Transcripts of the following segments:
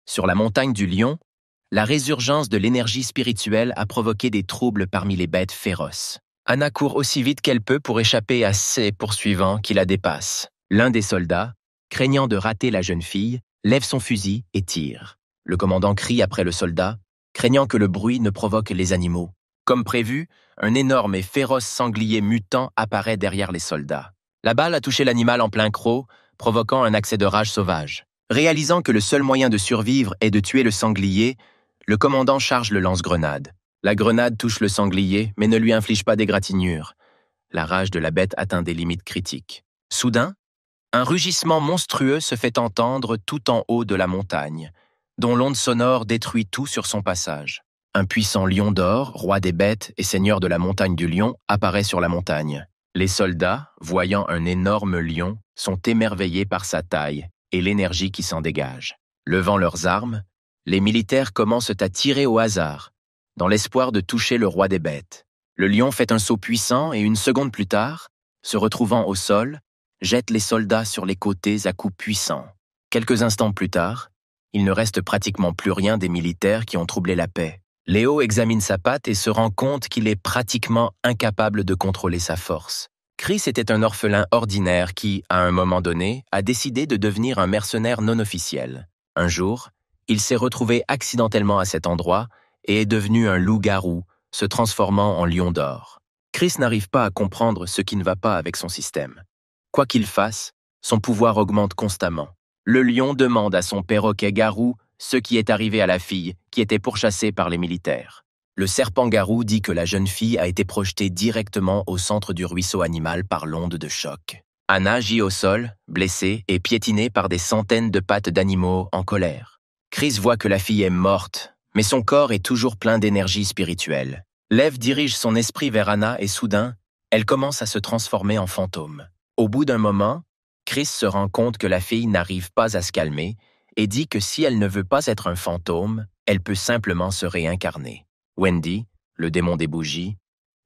Sur la montagne du Lion, la résurgence de l'énergie spirituelle a provoqué des troubles parmi les bêtes féroces. Anna court aussi vite qu'elle peut pour échapper à ses poursuivants qui la dépassent. L'un des soldats, craignant de rater la jeune fille, lève son fusil et tire. Le commandant crie après le soldat, craignant que le bruit ne provoque les animaux. Comme prévu, un énorme et féroce sanglier mutant apparaît derrière les soldats. La balle a touché l'animal en plein croc, provoquant un accès de rage sauvage. Réalisant que le seul moyen de survivre est de tuer le sanglier, le commandant charge le lance-grenade. La grenade touche le sanglier, mais ne lui inflige pas d'égratignure. La rage de la bête atteint des limites critiques. Soudain, un rugissement monstrueux se fait entendre tout en haut de la montagne, dont l'onde sonore détruit tout sur son passage. Un puissant lion d'or, roi des bêtes et seigneur de la montagne du lion, apparaît sur la montagne. Les soldats, voyant un énorme lion, sont émerveillés par sa taille et l'énergie qui s'en dégage. Levant leurs armes, les militaires commencent à tirer au hasard, dans l'espoir de toucher le roi des bêtes. Le lion fait un saut puissant et une seconde plus tard, se retrouvant au sol, jette les soldats sur les côtés à coups puissants. Quelques instants plus tard, il ne reste pratiquement plus rien des militaires qui ont troublé la paix. Léo examine sa patte et se rend compte qu'il est pratiquement incapable de contrôler sa force. Chris était un orphelin ordinaire qui, à un moment donné, a décidé de devenir un mercenaire non officiel. Un jour, il s'est retrouvé accidentellement à cet endroit et est devenu un loup-garou, se transformant en lion d'or. Chris n'arrive pas à comprendre ce qui ne va pas avec son système. Quoi qu'il fasse, son pouvoir augmente constamment. Le lion demande à son perroquet-garou ce qui est arrivé à la fille qui était pourchassée par les militaires. Le serpent-garou dit que la jeune fille a été projetée directement au centre du ruisseau animal par l'onde de choc. Anna gît au sol, blessée et piétinée par des centaines de pattes d'animaux en colère. Chris voit que la fille est morte, mais son corps est toujours plein d'énergie spirituelle. Lev dirige son esprit vers Anna et soudain, elle commence à se transformer en fantôme. Au bout d'un moment, Chris se rend compte que la fille n'arrive pas à se calmer et dit que si elle ne veut pas être un fantôme, elle peut simplement se réincarner. Wendy, le démon des bougies,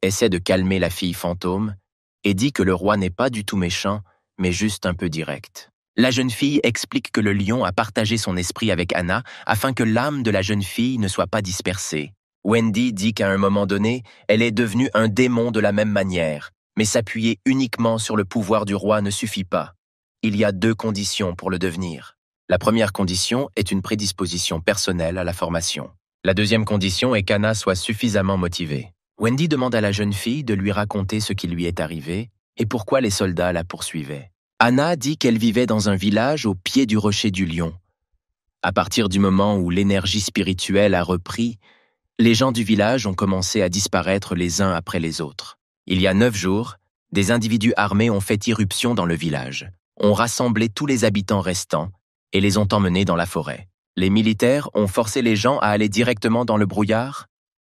essaie de calmer la fille fantôme et dit que le roi n'est pas du tout méchant, mais juste un peu direct. La jeune fille explique que le lion a partagé son esprit avec Anna afin que l'âme de la jeune fille ne soit pas dispersée. Wendy dit qu'à un moment donné, elle est devenue un démon de la même manière, mais s'appuyer uniquement sur le pouvoir du roi ne suffit pas. Il y a 2 conditions pour le devenir. La première condition est une prédisposition personnelle à la formation. La deuxième condition est qu'Anna soit suffisamment motivée. Wendy demande à la jeune fille de lui raconter ce qui lui est arrivé et pourquoi les soldats la poursuivaient. Anna dit qu'elle vivait dans un village au pied du rocher du lion. À partir du moment où l'énergie spirituelle a repris, les gens du village ont commencé à disparaître les uns après les autres. Il y a 9 jours, des individus armés ont fait irruption dans le village, ont rassemblé tous les habitants restants et les ont emmenés dans la forêt. Les militaires ont forcé les gens à aller directement dans le brouillard,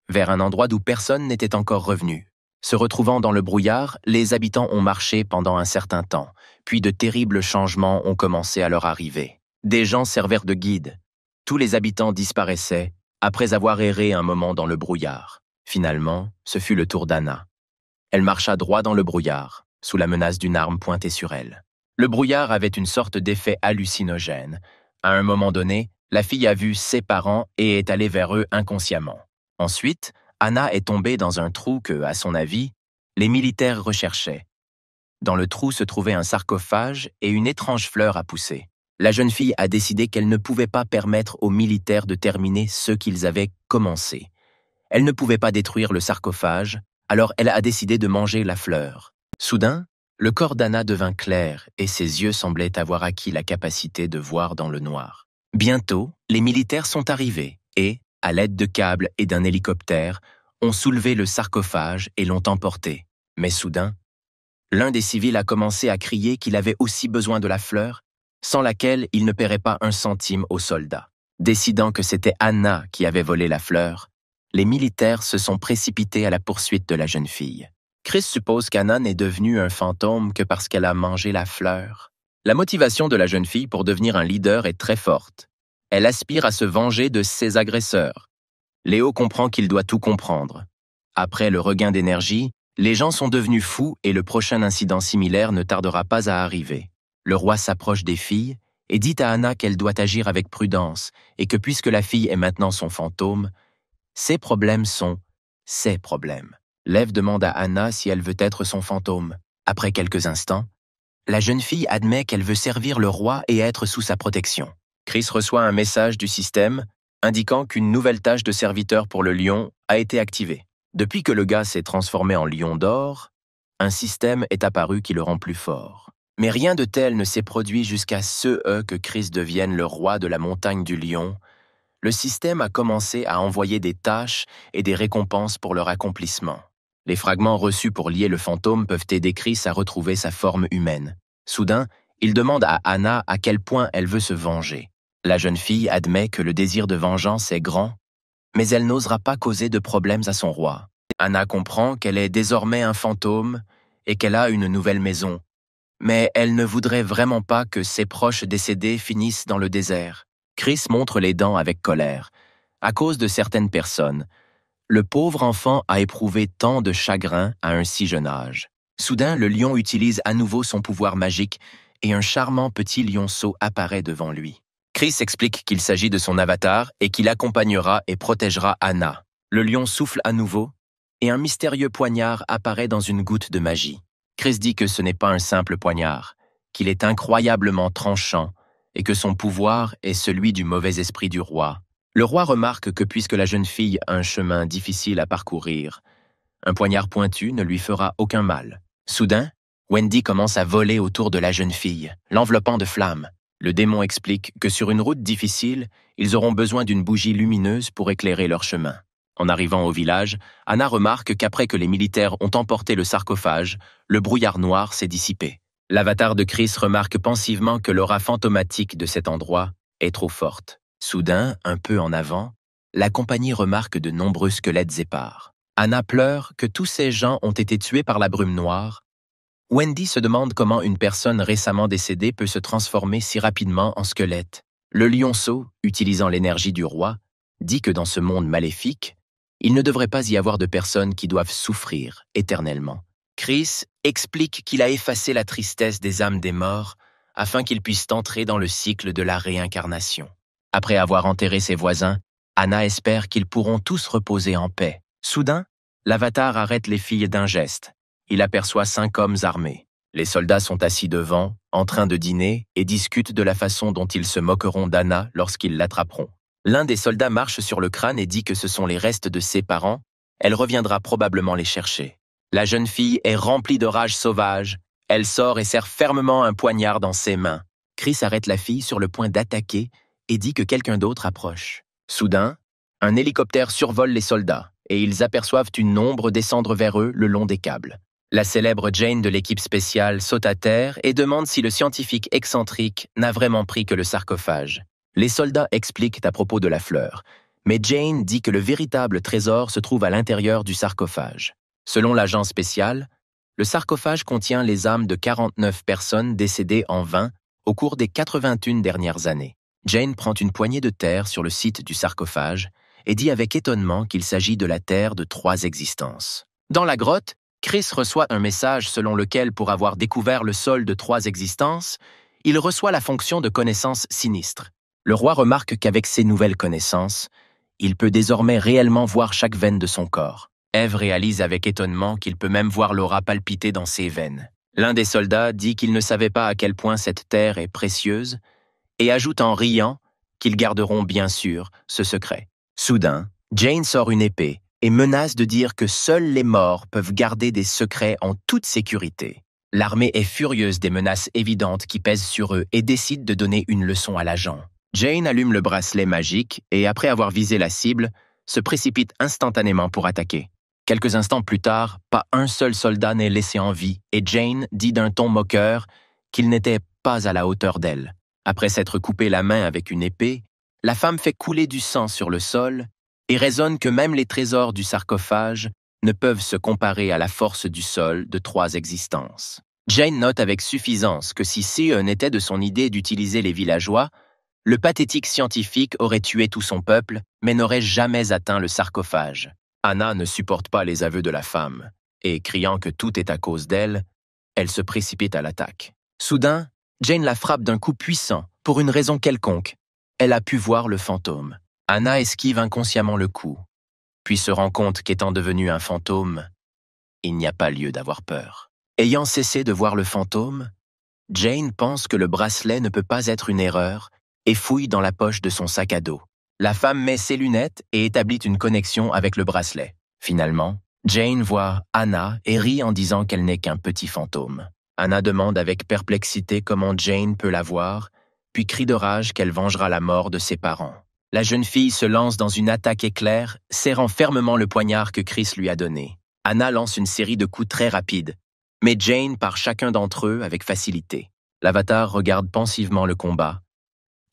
vers un endroit d'où personne n'était encore revenu. Se retrouvant dans le brouillard, les habitants ont marché pendant un certain temps, puis de terribles changements ont commencé à leur arriver. Des gens servirent de guides. Tous les habitants disparaissaient après avoir erré un moment dans le brouillard. Finalement, ce fut le tour d'Anna. Elle marcha droit dans le brouillard, sous la menace d'une arme pointée sur elle. Le brouillard avait une sorte d'effet hallucinogène. À un moment donné, la fille a vu ses parents et est allée vers eux inconsciemment. Ensuite, Anna est tombée dans un trou que, à son avis, les militaires recherchaient. Dans le trou se trouvait un sarcophage et une étrange fleur à pousser. La jeune fille a décidé qu'elle ne pouvait pas permettre aux militaires de terminer ce qu'ils avaient commencé. Elle ne pouvait pas détruire le sarcophage, alors elle a décidé de manger la fleur. Soudain, le corps d'Anna devint clair et ses yeux semblaient avoir acquis la capacité de voir dans le noir. Bientôt, les militaires sont arrivés et, à l'aide de câbles et d'un hélicoptère, ont soulevé le sarcophage et l'ont emporté. Mais soudain, l'un des civils a commencé à crier qu'il avait aussi besoin de la fleur, sans laquelle il ne paierait pas un centime aux soldats. Décidant que c'était Anna qui avait volé la fleur, les militaires se sont précipités à la poursuite de la jeune fille. Chris suppose qu'Anna n'est devenue un fantôme que parce qu'elle a mangé la fleur. La motivation de la jeune fille pour devenir un leader est très forte. Elle aspire à se venger de ses agresseurs. Léo comprend qu'il doit tout comprendre. Après le regain d'énergie, les gens sont devenus fous et le prochain incident similaire ne tardera pas à arriver. Le roi s'approche des filles et dit à Anna qu'elle doit agir avec prudence et que puisque la fille est maintenant son fantôme, ses problèmes sont ses problèmes. Lev demande à Anna si elle veut être son fantôme. Après quelques instants, la jeune fille admet qu'elle veut servir le roi et être sous sa protection. Chris reçoit un message du système indiquant qu'une nouvelle tâche de serviteur pour le lion a été activée. Depuis que le gars s'est transformé en lion d'or, un système est apparu qui le rend plus fort. Mais rien de tel ne s'est produit jusqu'à que Chris devienne le roi de la montagne du lion. Le système a commencé à envoyer des tâches et des récompenses pour leur accomplissement. Les fragments reçus pour lier le fantôme peuvent aider Chris à retrouver sa forme humaine. Soudain, il demande à Anna à quel point elle veut se venger. La jeune fille admet que le désir de vengeance est grand, mais elle n'osera pas causer de problèmes à son roi. Anna comprend qu'elle est désormais un fantôme et qu'elle a une nouvelle maison, mais elle ne voudrait vraiment pas que ses proches décédés finissent dans le désert. Chris montre les dents avec colère. À cause de certaines personnes, le pauvre enfant a éprouvé tant de chagrin à un si jeune âge. Soudain, le lion utilise à nouveau son pouvoir magique et un charmant petit lionceau apparaît devant lui. Chris explique qu'il s'agit de son avatar et qu'il accompagnera et protégera Anna. Le lion souffle à nouveau et un mystérieux poignard apparaît dans une goutte de magie. Chris dit que ce n'est pas un simple poignard, qu'il est incroyablement tranchant et que son pouvoir est celui du mauvais esprit du roi. Le roi remarque que puisque la jeune fille a un chemin difficile à parcourir, un poignard pointu ne lui fera aucun mal. Soudain, Wendy commence à voler autour de la jeune fille, l'enveloppant de flammes. Le démon explique que sur une route difficile, ils auront besoin d'une bougie lumineuse pour éclairer leur chemin. En arrivant au village, Anna remarque qu'après que les militaires ont emporté le sarcophage, le brouillard noir s'est dissipé. L'avatar de Chris remarque pensivement que l'aura fantomatique de cet endroit est trop forte. Soudain, un peu en avant, la compagnie remarque de nombreux squelettes épars. Anna pleure que tous ces gens ont été tués par la brume noire. Wendy se demande comment une personne récemment décédée peut se transformer si rapidement en squelette. Le lionceau, utilisant l'énergie du roi, dit que dans ce monde maléfique, il ne devrait pas y avoir de personnes qui doivent souffrir éternellement. Chris explique qu'il a effacé la tristesse des âmes des morts afin qu'ils puissent entrer dans le cycle de la réincarnation. Après avoir enterré ses voisins, Anna espère qu'ils pourront tous reposer en paix. Soudain, l'avatar arrête les filles d'un geste. Il aperçoit 5 hommes armés. Les soldats sont assis devant, en train de dîner, et discutent de la façon dont ils se moqueront d'Anna lorsqu'ils l'attraperont. L'un des soldats marche sur le crâne et dit que ce sont les restes de ses parents. Elle reviendra probablement les chercher. La jeune fille est remplie de rage sauvage. Elle sort et serre fermement un poignard dans ses mains. Chris arrête la fille sur le point d'attaquer et dit que quelqu'un d'autre approche. Soudain, un hélicoptère survole les soldats et ils aperçoivent une ombre descendre vers eux le long des câbles. La célèbre Jane de l'équipe spéciale saute à terre et demande si le scientifique excentrique n'a vraiment pris que le sarcophage. Les soldats expliquent à propos de la fleur, mais Jane dit que le véritable trésor se trouve à l'intérieur du sarcophage. Selon l'agent spécial, le sarcophage contient les âmes de 49 personnes décédées en vain au cours des 81 dernières années. Jane prend une poignée de terre sur le site du sarcophage et dit avec étonnement qu'il s'agit de la terre de 3 existences. Dans la grotte, Chris reçoit un message selon lequel, pour avoir découvert le sol de 3 existences, il reçoit la fonction de connaissance sinistre. Le roi remarque qu'avec ces nouvelles connaissances, il peut désormais réellement voir chaque veine de son corps. Eve réalise avec étonnement qu'il peut même voir l'aura palpiter dans ses veines. L'un des soldats dit qu'il ne savait pas à quel point cette terre est précieuse et ajoute en riant qu'ils garderont bien sûr ce secret. Soudain, Jane sort une épée et menace de dire que seuls les morts peuvent garder des secrets en toute sécurité. L'armée est furieuse des menaces évidentes qui pèsent sur eux et décide de donner une leçon à l'agent. Jane allume le bracelet magique et, après avoir visé la cible, se précipite instantanément pour attaquer. Quelques instants plus tard, pas un seul soldat n'est laissé en vie et Jane dit d'un ton moqueur qu'il n'était pas à la hauteur d'elle. Après s'être coupé la main avec une épée, la femme fait couler du sang sur le sol et raisonne que même les trésors du sarcophage ne peuvent se comparer à la force du sol de 3 existences. Jane note avec suffisance que si CE n'était de son idée d'utiliser les villageois, le pathétique scientifique aurait tué tout son peuple, mais n'aurait jamais atteint le sarcophage. Anna ne supporte pas les aveux de la femme, et criant que tout est à cause d'elle, elle se précipite à l'attaque. Soudain, Jane la frappe d'un coup puissant, Pour une raison quelconque, elle a pu voir le fantôme. Anna esquive inconsciemment le coup, puis se rend compte qu'étant devenue un fantôme, il n'y a pas lieu d'avoir peur. Ayant cessé de voir le fantôme, Jane pense que le bracelet ne peut pas être une erreur et fouille dans la poche de son sac à dos. La femme met ses lunettes et établit une connexion avec le bracelet. Finalement, Jane voit Anna et rit en disant qu'elle n'est qu'un petit fantôme. Anna demande avec perplexité comment Jane peut la voir, puis crie de rage qu'elle vengera la mort de ses parents. La jeune fille se lance dans une attaque éclair, serrant fermement le poignard que Chris lui a donné. Anna lance une série de coups très rapides, mais Jane part chacun d'entre eux avec facilité. L'avatar regarde pensivement le combat.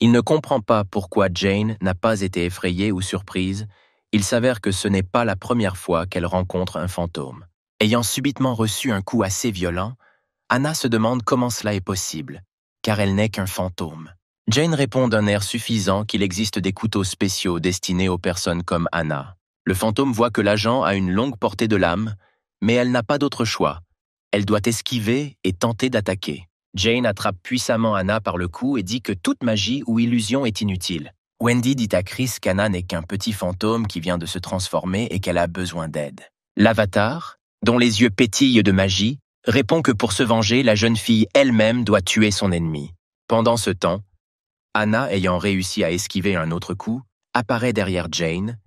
Il ne comprend pas pourquoi Jane n'a pas été effrayée ou surprise. Il s'avère que ce n'est pas la première fois qu'elle rencontre un fantôme. Ayant subitement reçu un coup assez violent, Anna se demande comment cela est possible, car elle n'est qu'un fantôme. Jane répond d'un air suffisant qu'il existe des couteaux spéciaux destinés aux personnes comme Anna. Le fantôme voit que l'agent a une longue portée de lame, mais elle n'a pas d'autre choix. Elle doit esquiver et tenter d'attaquer. Jane attrape puissamment Anna par le cou et dit que toute magie ou illusion est inutile. Wendy dit à Chris qu'Anna n'est qu'un petit fantôme qui vient de se transformer et qu'elle a besoin d'aide. L'avatar, dont les yeux pétillent de magie, répond que pour se venger, la jeune fille elle-même doit tuer son ennemi. Pendant ce temps, Anna, ayant réussi à esquiver un autre coup, apparaît derrière Jane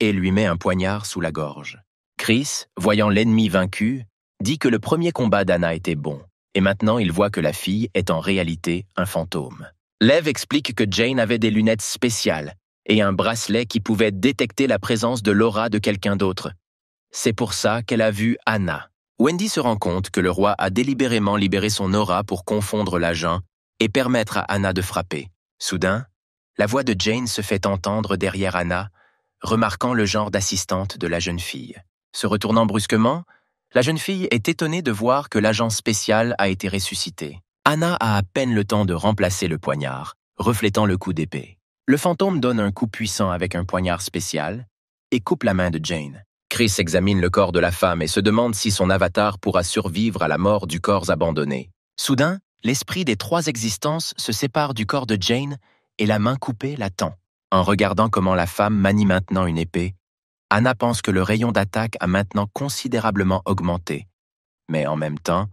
et lui met un poignard sous la gorge. Chris, voyant l'ennemi vaincu, dit que le premier combat d'Anna était bon, et maintenant il voit que la fille est en réalité un fantôme. Lev explique que Jane avait des lunettes spéciales et un bracelet qui pouvait détecter la présence de l'aura de quelqu'un d'autre. C'est pour ça qu'elle a vu Anna. Wendy se rend compte que le roi a délibérément libéré son aura pour confondre l'agent et permettre à Anna de frapper. Soudain, la voix de Jane se fait entendre derrière Anna, remarquant le genre d'assistante de la jeune fille. Se retournant brusquement, la jeune fille est étonnée de voir que l'agent spécial a été ressuscité. Anna a à peine le temps de remplacer le poignard, reflétant le coup d'épée. Le fantôme donne un coup puissant avec un poignard spécial et coupe la main de Jane. Chris examine le corps de la femme et se demande si son avatar pourra survivre à la mort du corps abandonné. Soudain, l'esprit des trois existences se sépare du corps de Jane et la main coupée l'attend. En regardant comment la femme manie maintenant une épée, Anna pense que le rayon d'attaque a maintenant considérablement augmenté. Mais en même temps,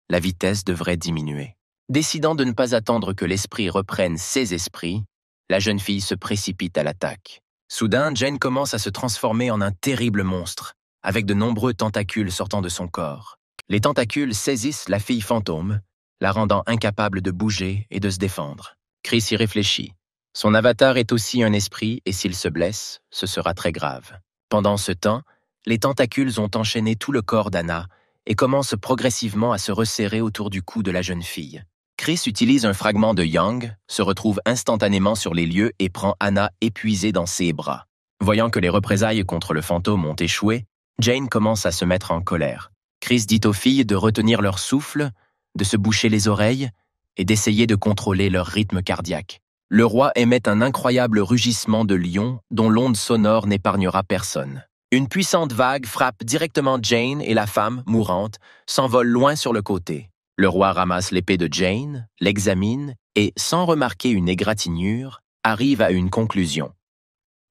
la vitesse devrait diminuer. Décidant de ne pas attendre que l'esprit reprenne ses esprits, la jeune fille se précipite à l'attaque. Soudain, Jane commence à se transformer en un terrible monstre, avec de nombreux tentacules sortant de son corps. Les tentacules saisissent la fille fantôme, la rendant incapable de bouger et de se défendre. Chris y réfléchit. Son avatar est aussi un esprit et s'il se blesse, ce sera très grave. Pendant ce temps, les tentacules ont enchaîné tout le corps d'Anna et commencent progressivement à se resserrer autour du cou de la jeune fille. Chris utilise un fragment de Yang, se retrouve instantanément sur les lieux et prend Anna épuisée dans ses bras. Voyant que les représailles contre le fantôme ont échoué, Jane commence à se mettre en colère. Chris dit aux filles de retenir leur souffle, de se boucher les oreilles et d'essayer de contrôler leur rythme cardiaque. Le roi émet un incroyable rugissement de lion dont l'onde sonore n'épargnera personne. Une puissante vague frappe directement Jane et la femme, mourante, s'envole loin sur le côté. Le roi ramasse l'épée de Jane, l'examine et, sans remarquer une égratignure, arrive à une conclusion.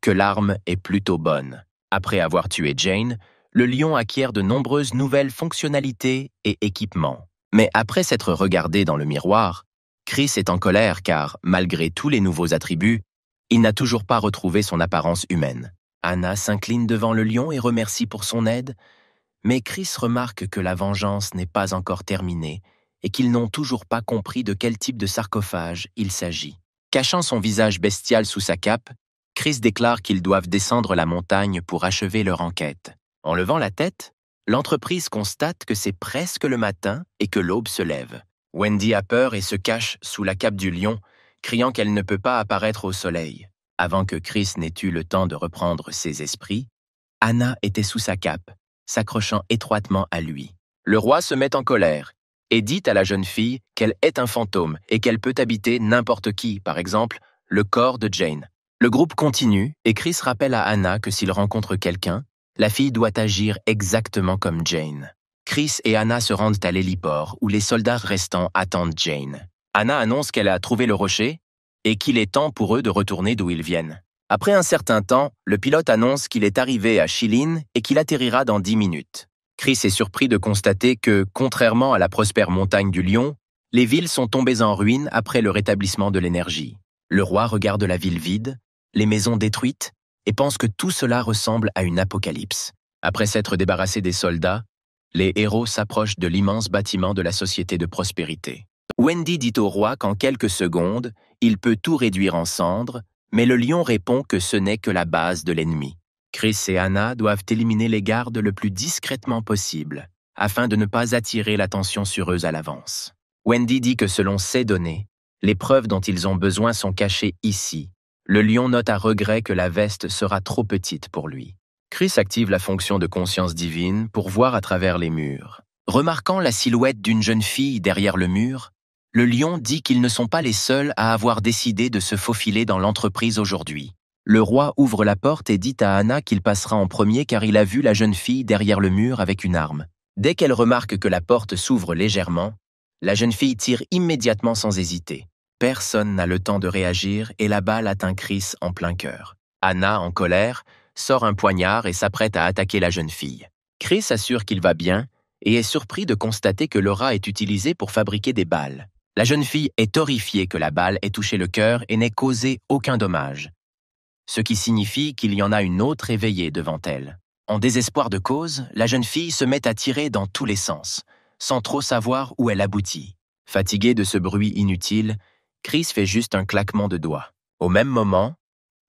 Que l'arme est plutôt bonne. Après avoir tué Jane, le lion acquiert de nombreuses nouvelles fonctionnalités et équipements. Mais après s'être regardé dans le miroir, Chris est en colère car, malgré tous les nouveaux attributs, il n'a toujours pas retrouvé son apparence humaine. Anna s'incline devant le lion et remercie pour son aide, mais Chris remarque que la vengeance n'est pas encore terminée et qu'ils n'ont toujours pas compris de quel type de sarcophage il s'agit. Cachant son visage bestial sous sa cape, Chris déclare qu'ils doivent descendre la montagne pour achever leur enquête. En levant la tête, l'entreprise constate que c'est presque le matin et que l'aube se lève. Wendy a peur et se cache sous la cape du lion, criant qu'elle ne peut pas apparaître au soleil. Avant que Chris n'ait eu le temps de reprendre ses esprits, Anna était sous sa cape, s'accrochant étroitement à lui. Le roi se met en colère et dit à la jeune fille qu'elle est un fantôme et qu'elle peut habiter n'importe qui, par exemple, le corps de Jane. Le groupe continue et Chris rappelle à Anna que s'il rencontre quelqu'un, la fille doit agir exactement comme Jane. Chris et Anna se rendent à l'héliport où les soldats restants attendent Jane. Anna annonce qu'elle a trouvé le rocher et qu'il est temps pour eux de retourner d'où ils viennent. Après un certain temps, le pilote annonce qu'il est arrivé à Shilin et qu'il atterrira dans 10 minutes. Chris est surpris de constater que, contrairement à la prospère montagne du Lion, les villes sont tombées en ruine après le rétablissement de l'énergie. Le roi regarde la ville vide, les maisons détruites, et pense que tout cela ressemble à une apocalypse. Après s'être débarrassé des soldats, les héros s'approchent de l'immense bâtiment de la Société de Prospérité. Wendy dit au roi qu'en quelques secondes, il peut tout réduire en cendres, mais le lion répond que ce n'est que la base de l'ennemi. Chris et Anna doivent éliminer les gardes le plus discrètement possible, afin de ne pas attirer l'attention sur eux à l'avance. Wendy dit que selon ses données, les preuves dont ils ont besoin sont cachées ici. Le lion note à regret que la veste sera trop petite pour lui. Chris active la fonction de conscience divine pour voir à travers les murs. Remarquant la silhouette d'une jeune fille derrière le mur, le lion dit qu'ils ne sont pas les seuls à avoir décidé de se faufiler dans l'entreprise aujourd'hui. Le roi ouvre la porte et dit à Anna qu'il passera en premier car il a vu la jeune fille derrière le mur avec une arme. Dès qu'elle remarque que la porte s'ouvre légèrement, la jeune fille tire immédiatement sans hésiter. Personne n'a le temps de réagir et la balle atteint Chris en plein cœur. Anna, en colère, sort un poignard et s'apprête à attaquer la jeune fille. Chris assure qu'il va bien et est surpris de constater que l'aura est utilisée pour fabriquer des balles. La jeune fille est horrifiée que la balle ait touché le cœur et n'ait causé aucun dommage, ce qui signifie qu'il y en a une autre éveillée devant elle. En désespoir de cause, la jeune fille se met à tirer dans tous les sens, sans trop savoir où elle aboutit. Fatigué de ce bruit inutile, Chris fait juste un claquement de doigts. Au même moment,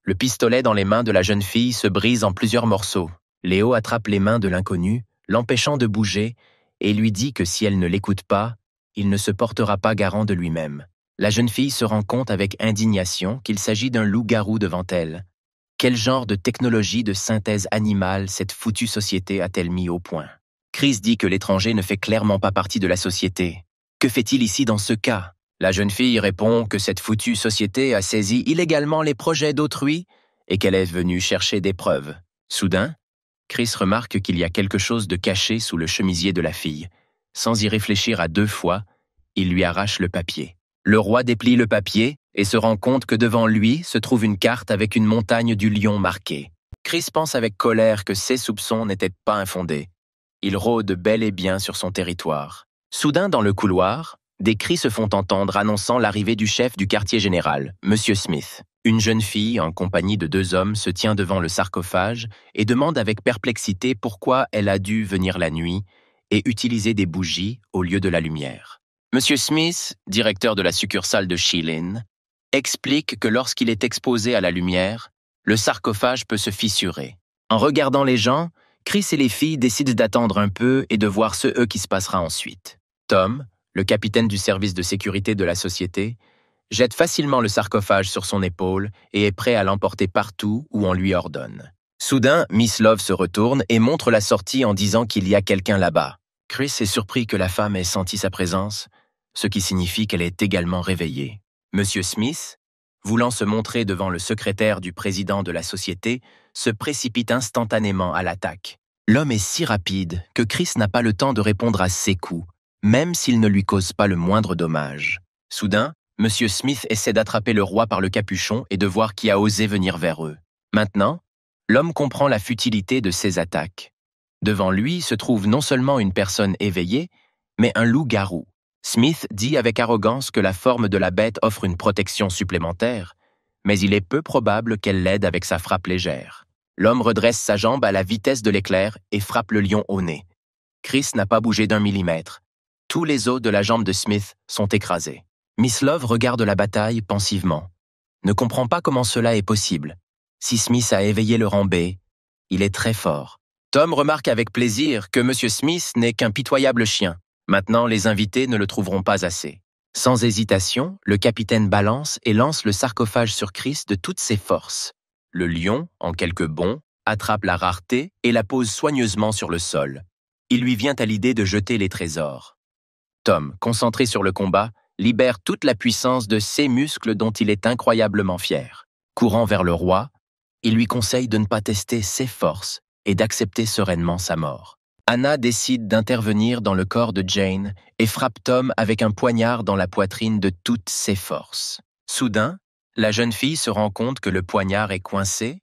le pistolet dans les mains de la jeune fille se brise en plusieurs morceaux. Léo attrape les mains de l'inconnu, l'empêchant de bouger, et lui dit que si elle ne l'écoute pas, il ne se portera pas garant de lui-même. La jeune fille se rend compte avec indignation qu'il s'agit d'un loup-garou devant elle. Quel genre de technologie de synthèse animale cette foutue société a-t-elle mis au point? Chris dit que l'étranger ne fait clairement pas partie de la société. Que fait-il ici dans ce cas? La jeune fille répond que cette foutue société a saisi illégalement les projets d'autrui et qu'elle est venue chercher des preuves. Soudain, Chris remarque qu'il y a quelque chose de caché sous le chemisier de la fille. Sans y réfléchir à 2 fois, il lui arrache le papier. Le roi déplie le papier et se rend compte que devant lui se trouve une carte avec une montagne du lion marquée. Chris pense avec colère que ses soupçons n'étaient pas infondés. Il rôde bel et bien sur son territoire. Soudain, dans le couloir, des cris se font entendre annonçant l'arrivée du chef du quartier général, M. Smith. Une jeune fille, en compagnie de 2 hommes, se tient devant le sarcophage et demande avec perplexité pourquoi elle a dû venir la nuit et utiliser des bougies au lieu de la lumière. Monsieur Smith, directeur de la succursale de Shilin, explique que lorsqu'il est exposé à la lumière, le sarcophage peut se fissurer. En regardant les gens, Chris et les filles décident d'attendre un peu et de voir ce qui se passera ensuite. Tom, le capitaine du service de sécurité de la société, jette facilement le sarcophage sur son épaule et est prêt à l'emporter partout où on lui ordonne. Soudain, Miss Love se retourne et montre la sortie en disant qu'il y a quelqu'un là-bas. Chris est surpris que la femme ait senti sa présence, ce qui signifie qu'elle est également réveillée. Monsieur Smith, voulant se montrer devant le secrétaire du président de la société, se précipite instantanément à l'attaque. L'homme est si rapide que Chris n'a pas le temps de répondre à ses coups, même s'il ne lui cause pas le moindre dommage. Soudain, Monsieur Smith essaie d'attraper le roi par le capuchon et de voir qui a osé venir vers eux. Maintenant, l'homme comprend la futilité de ses attaques. Devant lui se trouve non seulement une personne éveillée, mais un loup-garou. Smith dit avec arrogance que la forme de la bête offre une protection supplémentaire, mais il est peu probable qu'elle l'aide avec sa frappe légère. L'homme redresse sa jambe à la vitesse de l'éclair et frappe le lion au nez. Chris n'a pas bougé d'1 millimètre. Tous les os de la jambe de Smith sont écrasés. Miss Love regarde la bataille pensivement. Ne comprend pas comment cela est possible. Si Smith a éveillé le rambé, il est très fort. Tom remarque avec plaisir que M. Smith n'est qu'un pitoyable chien. Maintenant, les invités ne le trouveront pas assez. Sans hésitation, le capitaine balance et lance le sarcophage sur Chris de toutes ses forces. Le lion, en quelques bonds, attrape la rareté et la pose soigneusement sur le sol. Il lui vient à l'idée de jeter les trésors. Tom, concentré sur le combat, libère toute la puissance de ses muscles dont il est incroyablement fier. Courant vers le roi, il lui conseille de ne pas tester ses forces et d'accepter sereinement sa mort. Anna décide d'intervenir dans le corps de Jane et frappe Tom avec un poignard dans la poitrine de toutes ses forces. Soudain, La jeune fille se rend compte que le poignard est coincé.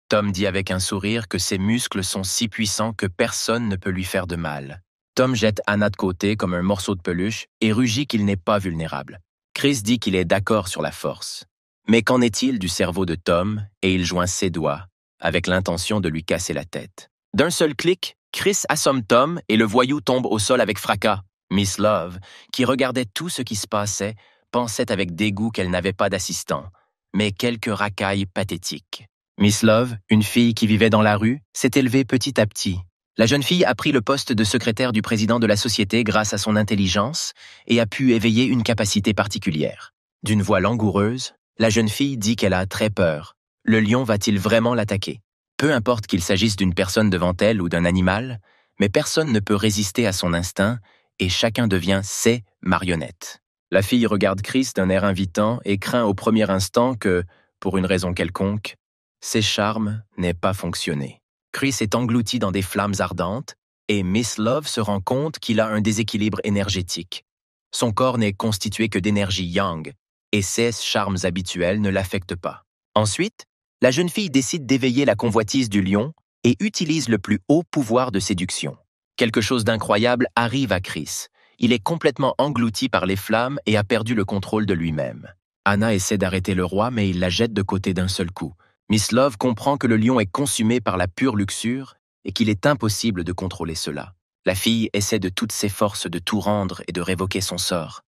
Tom dit avec un sourire que ses muscles sont si puissants que personne ne peut lui faire de mal. Tom jette Anna de côté comme un morceau de peluche et rugit qu'il n'est pas vulnérable. Chris dit qu'il est d'accord sur la force. Mais qu'en est-il du cerveau de Tom, et il joint ses doigts, avec l'intention de lui casser la tête. D'un seul clic, Chris assomme Tom et le voyou tombe au sol avec fracas. Miss Love, qui regardait tout ce qui se passait, pensait avec dégoût qu'elle n'avait pas d'assistant, mais quelques racailles pathétiques. Miss Love, une fille qui vivait dans la rue, s'est élevée petit à petit. La jeune fille a pris le poste de secrétaire du président de la société grâce à son intelligence et a pu éveiller une capacité particulière. D'une voix langoureuse, la jeune fille dit qu'elle a très peur. Le lion va-t-il vraiment l'attaquer? Peu importe qu'il s'agisse d'une personne devant elle ou d'un animal, mais personne ne peut résister à son instinct et chacun devient ses marionnettes. La fille regarde Chris d'un air invitant et craint au premier instant que, pour une raison quelconque, ses charmes n'aient pas fonctionné. Chris est englouti dans des flammes ardentes et Miss Love se rend compte qu'il a un déséquilibre énergétique. Son corps n'est constitué que d'énergie yang et ses charmes habituels ne l'affectent pas. Ensuite, la jeune fille décide d'éveiller la convoitise du lion et utilise le plus haut pouvoir de séduction. Quelque chose d'incroyable arrive à Chris. Il est complètement englouti par les flammes et a perdu le contrôle de lui-même. Anna essaie d'arrêter le roi, mais il la jette de côté d'un seul coup. Miss Love comprend que le lion est consumé par la pure luxure et qu'il est impossible de contrôler cela. La fille essaie de toutes ses forces de tout rendre et de révoquer son sort.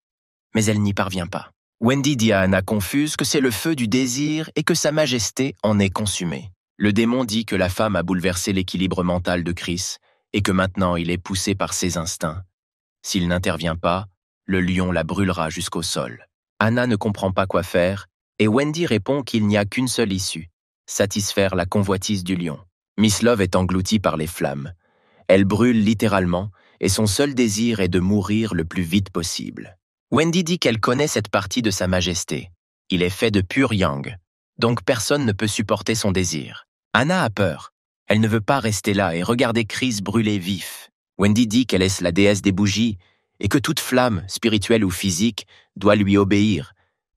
Mais elle n'y parvient pas. Wendy dit à Anna confuse que c'est le feu du désir et que sa majesté en est consumée. Le démon dit que la femme a bouleversé l'équilibre mental de Chris et que maintenant il est poussé par ses instincts. S'il n'intervient pas, le lion la brûlera jusqu'au sol. Anna ne comprend pas quoi faire et Wendy répond qu'il n'y a qu'une seule issue, satisfaire la convoitise du lion. Miss Love est engloutie par les flammes. Elle brûle littéralement et son seul désir est de mourir le plus vite possible. Wendy dit qu'elle connaît cette partie de Sa Majesté. Il est fait de pur yang, donc personne ne peut supporter son désir. Anna a peur. Elle ne veut pas rester là et regarder Chris brûler vif. Wendy dit qu'elle est la déesse des bougies et que toute flamme, spirituelle ou physique, doit lui obéir.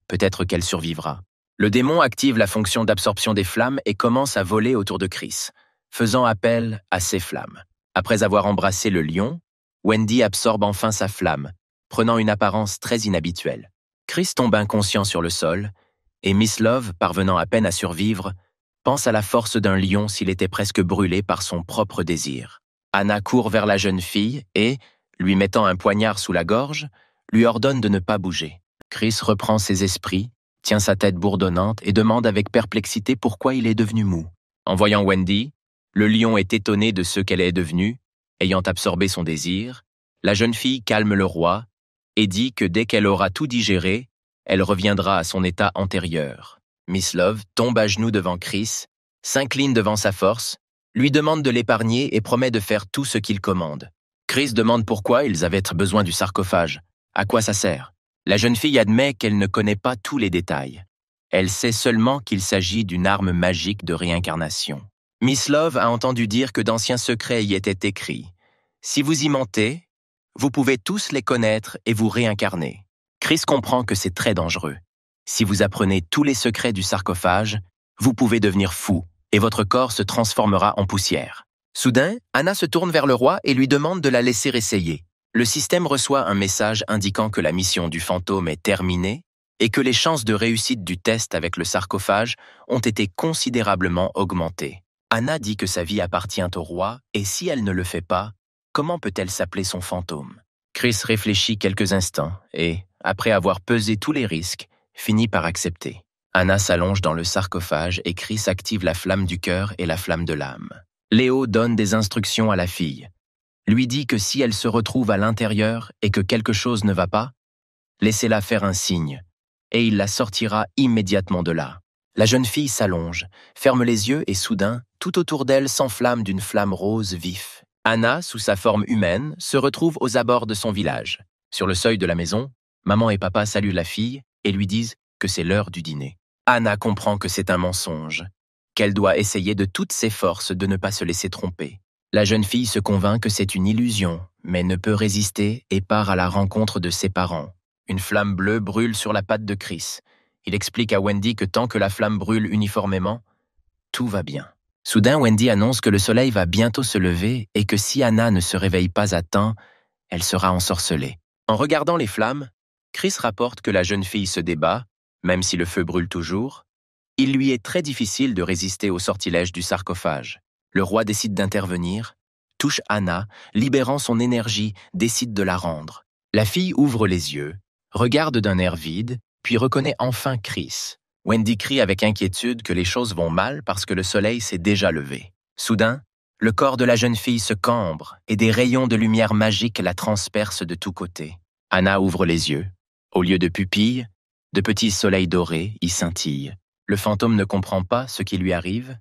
Peut-être qu'elle survivra. Le démon active la fonction d'absorption des flammes et commence à voler autour de Chris, faisant appel à ses flammes. Après avoir embrassé le lion, Wendy absorbe enfin sa flamme, prenant une apparence très inhabituelle. Chris tombe inconscient sur le sol, et Miss Love, parvenant à peine à survivre, pense à la force d'un lion s'il était presque brûlé par son propre désir. Anna court vers la jeune fille et, lui mettant un poignard sous la gorge, lui ordonne de ne pas bouger. Chris reprend ses esprits, tient sa tête bourdonnante et demande avec perplexité pourquoi il est devenu mou. En voyant Wendy, le lion est étonné de ce qu'elle est devenue, ayant absorbé son désir. La jeune fille calme le roi et dit que dès qu'elle aura tout digéré, elle reviendra à son état antérieur. Miss Love tombe à genoux devant Chris, s'incline devant sa force, lui demande de l'épargner et promet de faire tout ce qu'il commande. Chris demande pourquoi ils avaient besoin du sarcophage. À quoi ça sert? La jeune fille admet qu'elle ne connaît pas tous les détails. Elle sait seulement qu'il s'agit d'une arme magique de réincarnation. Miss Love a entendu dire que d'anciens secrets y étaient écrits. Si vous y mentez, vous pouvez tous les connaître et vous réincarner. Chris comprend que c'est très dangereux. Si vous apprenez tous les secrets du sarcophage, vous pouvez devenir fou et votre corps se transformera en poussière. Soudain, Anna se tourne vers le roi et lui demande de la laisser essayer. Le système reçoit un message indiquant que la mission du fantôme est terminée et que les chances de réussite du test avec le sarcophage ont été considérablement augmentées. Anna dit que sa vie appartient au roi et si elle ne le fait pas, comment peut-elle s'appeler son fantôme? Chris réfléchit quelques instants et, après avoir pesé tous les risques, finit par accepter. Anna s'allonge dans le sarcophage et Chris active la flamme du cœur et la flamme de l'âme. Léo donne des instructions à la fille. Lui dit que si elle se retrouve à l'intérieur et que quelque chose ne va pas, laissez-la faire un signe, et il la sortira immédiatement de là. La jeune fille s'allonge, ferme les yeux et soudain, tout autour d'elle s'enflamme d'une flamme rose vif. Anna, sous sa forme humaine, se retrouve aux abords de son village. Sur le seuil de la maison, maman et papa saluent la fille et lui disent que c'est l'heure du dîner. Anna comprend que c'est un mensonge, qu'elle doit essayer de toutes ses forces de ne pas se laisser tromper. La jeune fille se convainc que c'est une illusion, mais ne peut résister et part à la rencontre de ses parents. Une flamme bleue brûle sur la patte de Chris. Il explique à Wendy que tant que la flamme brûle uniformément, tout va bien. Soudain, Wendy annonce que le soleil va bientôt se lever et que si Anna ne se réveille pas à temps, elle sera ensorcelée. En regardant les flammes, Chris rapporte que la jeune fille se débat, même si le feu brûle toujours. Il lui est très difficile de résister au sortilège du sarcophage. Le roi décide d'intervenir, touche Anna, libérant son énergie, décide de la rendre. La fille ouvre les yeux, regarde d'un air vide, puis reconnaît enfin Chris. Wendy crie avec inquiétude que les choses vont mal parce que le soleil s'est déjà levé. Soudain, le corps de la jeune fille se cambre et des rayons de lumière magique la transpercent de tous côtés. Anna ouvre les yeux. Au lieu de pupilles, de petits soleils dorés y scintillent. Le fantôme ne comprend pas ce qui lui arrive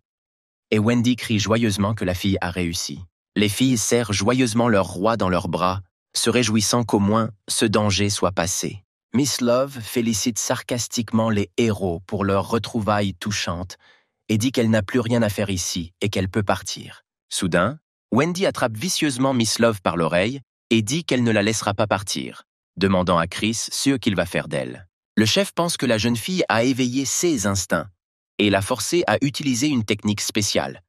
et Wendy crie joyeusement que la fille a réussi. Les filles serrent joyeusement leur roi dans leurs bras, se réjouissant qu'au moins ce danger soit passé. Miss Love félicite sarcastiquement les héros pour leur retrouvaille touchante et dit qu'elle n'a plus rien à faire ici et qu'elle peut partir. Soudain, Wendy attrape vicieusement Miss Love par l'oreille et dit qu'elle ne la laissera pas partir, demandant à Chris ce qu'il va faire d'elle. Le chef pense que la jeune fille a éveillé ses instincts et l'a forcée à utiliser une technique spéciale.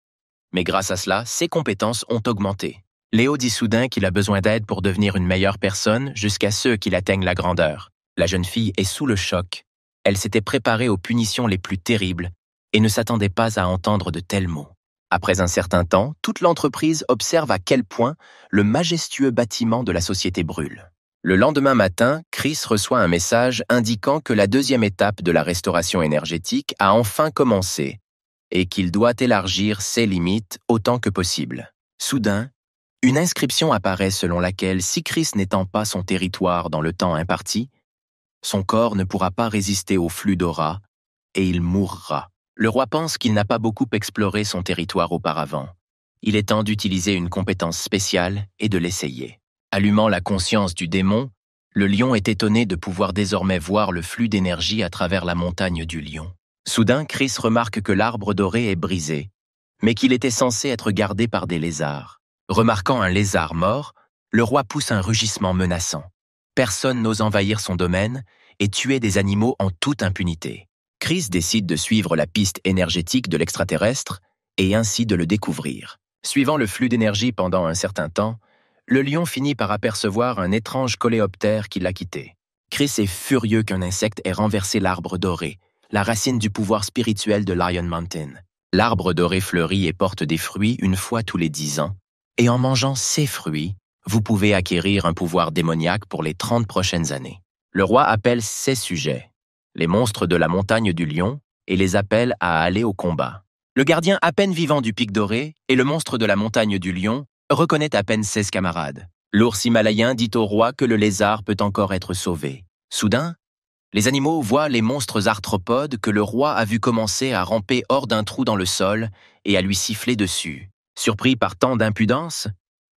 Mais grâce à cela, ses compétences ont augmenté. Léo dit soudain qu'il a besoin d'aide pour devenir une meilleure personne jusqu'à ce qu'il atteigne la grandeur. La jeune fille est sous le choc. Elle s'était préparée aux punitions les plus terribles et ne s'attendait pas à entendre de tels mots. Après un certain temps, toute l'entreprise observe à quel point le majestueux bâtiment de la société brûle. Le lendemain matin, Chris reçoit un message indiquant que la deuxième étape de la restauration énergétique a enfin commencé et qu'il doit élargir ses limites autant que possible. Soudain, une inscription apparaît selon laquelle si Chris n'étend pas son territoire dans le temps imparti, son corps ne pourra pas résister au flux d'aura et il mourra. Le roi pense qu'il n'a pas beaucoup exploré son territoire auparavant. Il est temps d'utiliser une compétence spéciale et de l'essayer. Allumant la conscience du démon, le lion est étonné de pouvoir désormais voir le flux d'énergie à travers la montagne du lion. Soudain, Chris remarque que l'arbre doré est brisé, mais qu'il était censé être gardé par des lézards. Remarquant un lézard mort, le roi pousse un rugissement menaçant. Personne n'ose envahir son domaine et tuer des animaux en toute impunité. Chris décide de suivre la piste énergétique de l'extraterrestre et ainsi de le découvrir. Suivant le flux d'énergie pendant un certain temps, le lion finit par apercevoir un étrange coléoptère qui l'a quitté. Chris est furieux qu'un insecte ait renversé l'arbre doré, la racine du pouvoir spirituel de Lion Mountain. L'arbre doré fleurit et porte des fruits une fois tous les 10 ans, et en mangeant ces fruits, vous pouvez acquérir un pouvoir démoniaque pour les 30 prochaines années. Le roi appelle ses sujets, les monstres de la montagne du lion, et les appelle à aller au combat. Le gardien à peine vivant du pic doré et le monstre de la montagne du lion reconnaît à peine 16 camarades. L'ours himalayen dit au roi que le lézard peut encore être sauvé. Soudain, les animaux voient les monstres arthropodes que le roi a vu commencer à ramper hors d'un trou dans le sol et à lui siffler dessus. Surpris par tant d'impudence,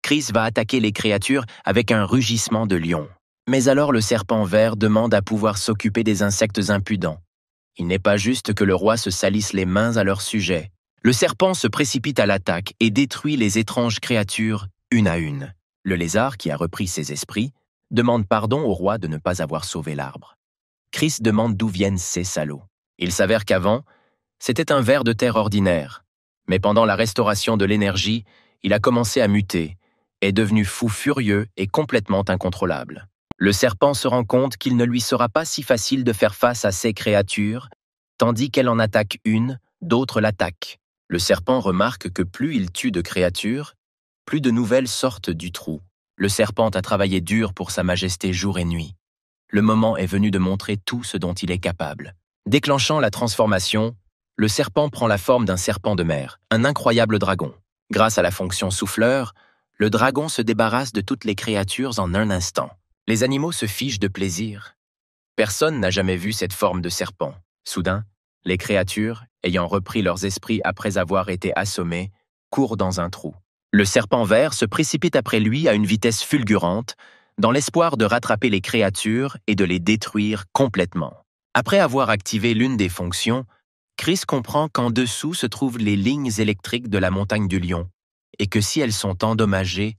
Chris va attaquer les créatures avec un rugissement de lion. Mais alors le serpent vert demande à pouvoir s'occuper des insectes impudents. Il n'est pas juste que le roi se salisse les mains à leur sujet. Le serpent se précipite à l'attaque et détruit les étranges créatures une à une. Le lézard, qui a repris ses esprits, demande pardon au roi de ne pas avoir sauvé l'arbre. Chris demande d'où viennent ces salauds. Il s'avère qu'avant, c'était un ver de terre ordinaire. Mais pendant la restauration de l'énergie, il a commencé à muter, est devenu fou furieux et complètement incontrôlable. Le serpent se rend compte qu'il ne lui sera pas si facile de faire face à ces créatures, tandis qu'elle en attaque une, d'autres l'attaquent. Le serpent remarque que plus il tue de créatures, plus de nouvelles sortent du trou. Le serpent a travaillé dur pour sa majesté jour et nuit. Le moment est venu de montrer tout ce dont il est capable. Déclenchant la transformation, le serpent prend la forme d'un serpent de mer, un incroyable dragon. Grâce à la fonction souffleur, le dragon se débarrasse de toutes les créatures en un instant. Les animaux se fichent de plaisir. Personne n'a jamais vu cette forme de serpent. Soudain, les créatures, ayant repris leurs esprits après avoir été assommées, courent dans un trou. Le serpent vert se précipite après lui à une vitesse fulgurante, dans l'espoir de rattraper les créatures et de les détruire complètement. Après avoir activé l'une des fonctions, Chris comprend qu'en dessous se trouvent les lignes électriques de la montagne du lion, et que si elles sont endommagées,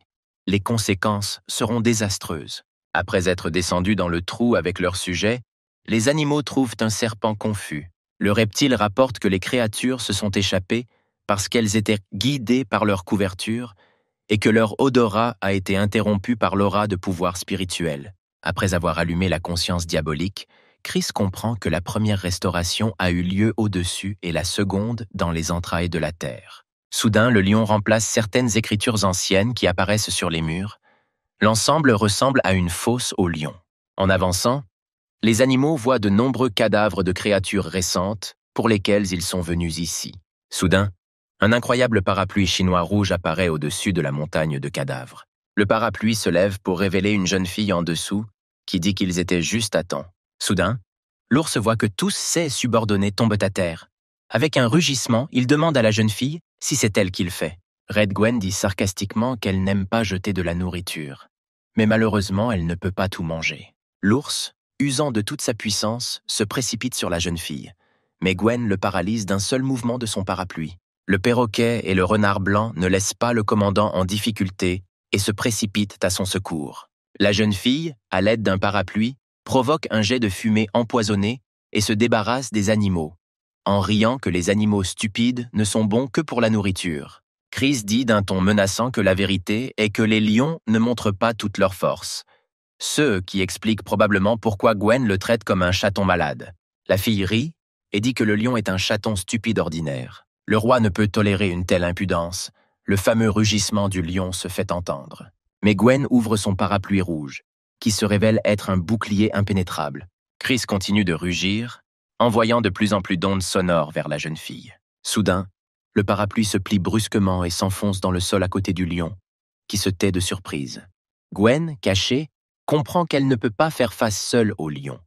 les conséquences seront désastreuses. Après être descendus dans le trou avec leur sujet, Les animaux trouvent un serpent confus. Le reptile rapporte que les créatures se sont échappées parce qu'elles étaient guidées par leur couverture et que leur odorat a été interrompu par l'aura de pouvoir spirituel. Après avoir allumé la conscience diabolique, Chris comprend que la première restauration a eu lieu au-dessus et la seconde dans les entrailles de la terre. Soudain, le lion remplace certaines écritures anciennes qui apparaissent sur les murs. L'ensemble ressemble à une fosse au lion. En avançant, les animaux voient de nombreux cadavres de créatures récentes pour lesquelles ils sont venus ici. Soudain, un incroyable parapluie chinois rouge apparaît au-dessus de la montagne de cadavres. Le parapluie se lève pour révéler une jeune fille en dessous qui dit qu'ils étaient juste à temps. Soudain, l'ours voit que tous ses subordonnés tombent à terre. Avec un rugissement, il demande à la jeune fille si c'est elle qui le fait. Red Gwen dit sarcastiquement qu'elle n'aime pas jeter de la nourriture. Mais malheureusement, elle ne peut pas tout manger. L'ours, usant de toute sa puissance, se précipite sur la jeune fille. Mais Gwen le paralyse d'un seul mouvement de son parapluie. Le perroquet et le renard blanc ne laissent pas le commandant en difficulté et se précipitent à son secours. La jeune fille, à l'aide d'un parapluie, provoque un jet de fumée empoisonnée et se débarrasse des animaux, en riant que les animaux stupides ne sont bons que pour la nourriture. Chris dit d'un ton menaçant que la vérité est que les lions ne montrent pas toute leur force. Ce qui explique probablement pourquoi Gwen le traite comme un chaton malade. La fille rit et dit que le lion est un chaton stupide ordinaire. Le roi ne peut tolérer une telle impudence. Le fameux rugissement du lion se fait entendre. Mais Gwen ouvre son parapluie rouge, qui se révèle être un bouclier impénétrable. Chris continue de rugir, envoyant de plus en plus d'ondes sonores vers la jeune fille. Soudain, le parapluie se plie brusquement et s'enfonce dans le sol à côté du lion, qui se tait de surprise. Gwen, cachée, comprend qu'elle ne peut pas faire face seule au lion.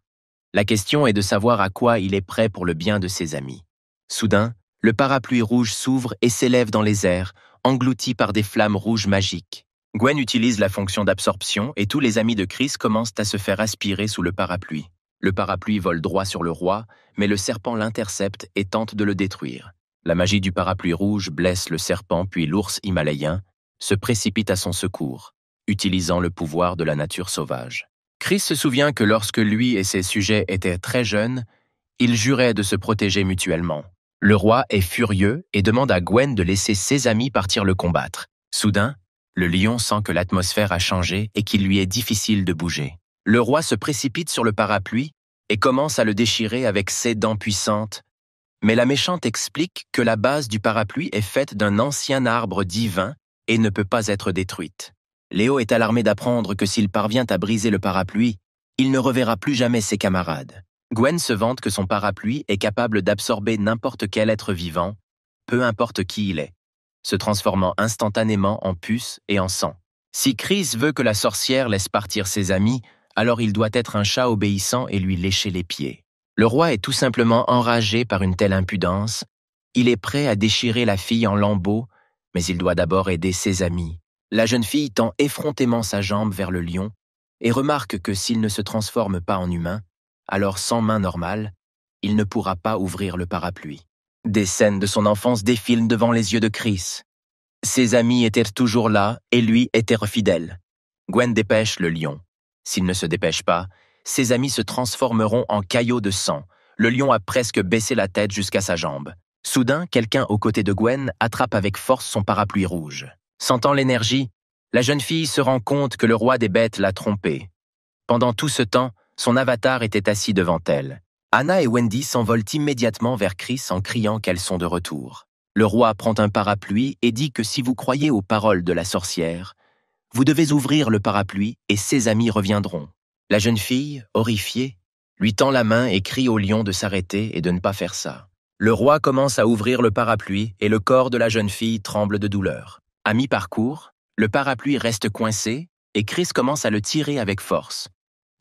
La question est de savoir à quoi il est prêt pour le bien de ses amis. Soudain, le parapluie rouge s'ouvre et s'élève dans les airs, englouti par des flammes rouges magiques. Gwen utilise la fonction d'absorption et tous les amis de Chris commencent à se faire aspirer sous le parapluie. Le parapluie vole droit sur le roi, mais le serpent l'intercepte et tente de le détruire. La magie du parapluie rouge blesse le serpent puis l'ours himalayen se précipite à son secours, utilisant le pouvoir de la nature sauvage. Chris se souvient que lorsque lui et ses sujets étaient très jeunes, ils juraient de se protéger mutuellement. Le roi est furieux et demande à Gwen de laisser ses amis partir le combattre. Soudain, le lion sent que l'atmosphère a changé et qu'il lui est difficile de bouger. Le roi se précipite sur le parapluie et commence à le déchirer avec ses dents puissantes. Mais la méchante explique que la base du parapluie est faite d'un ancien arbre divin et ne peut pas être détruite. Léo est alarmé d'apprendre que s'il parvient à briser le parapluie, il ne reverra plus jamais ses camarades. Gwen se vante que son parapluie est capable d'absorber n'importe quel être vivant, peu importe qui il est, se transformant instantanément en puce et en sang. Si Chris veut que la sorcière laisse partir ses amis, alors il doit être un chat obéissant et lui lécher les pieds. Le roi est tout simplement enragé par une telle impudence. Il est prêt à déchirer la fille en lambeaux, mais il doit d'abord aider ses amis. La jeune fille tend effrontément sa jambe vers le lion et remarque que s'il ne se transforme pas en humain, alors sans main normale, il ne pourra pas ouvrir le parapluie. Des scènes de son enfance défilent devant les yeux de Chris. Ses amis étaient toujours là et lui était fidèle. Gwen dépêche le lion. S'il ne se dépêche pas, ses amis se transformeront en caillots de sang. Le lion a presque baissé la tête jusqu'à sa jambe. Soudain, quelqu'un aux côtés de Gwen attrape avec force son parapluie rouge. Sentant l'énergie, la jeune fille se rend compte que le roi des bêtes l'a trompée. Pendant tout ce temps, son avatar était assis devant elle. Anna et Wendy s'envolent immédiatement vers Chris en criant qu'elles sont de retour. Le roi prend un parapluie et dit que si vous croyez aux paroles de la sorcière, vous devez ouvrir le parapluie et ses amis reviendront. La jeune fille, horrifiée, lui tend la main et crie au lion de s'arrêter et de ne pas faire ça. Le roi commence à ouvrir le parapluie et le corps de la jeune fille tremble de douleur. À mi-parcours, le parapluie reste coincé et Chris commence à le tirer avec force,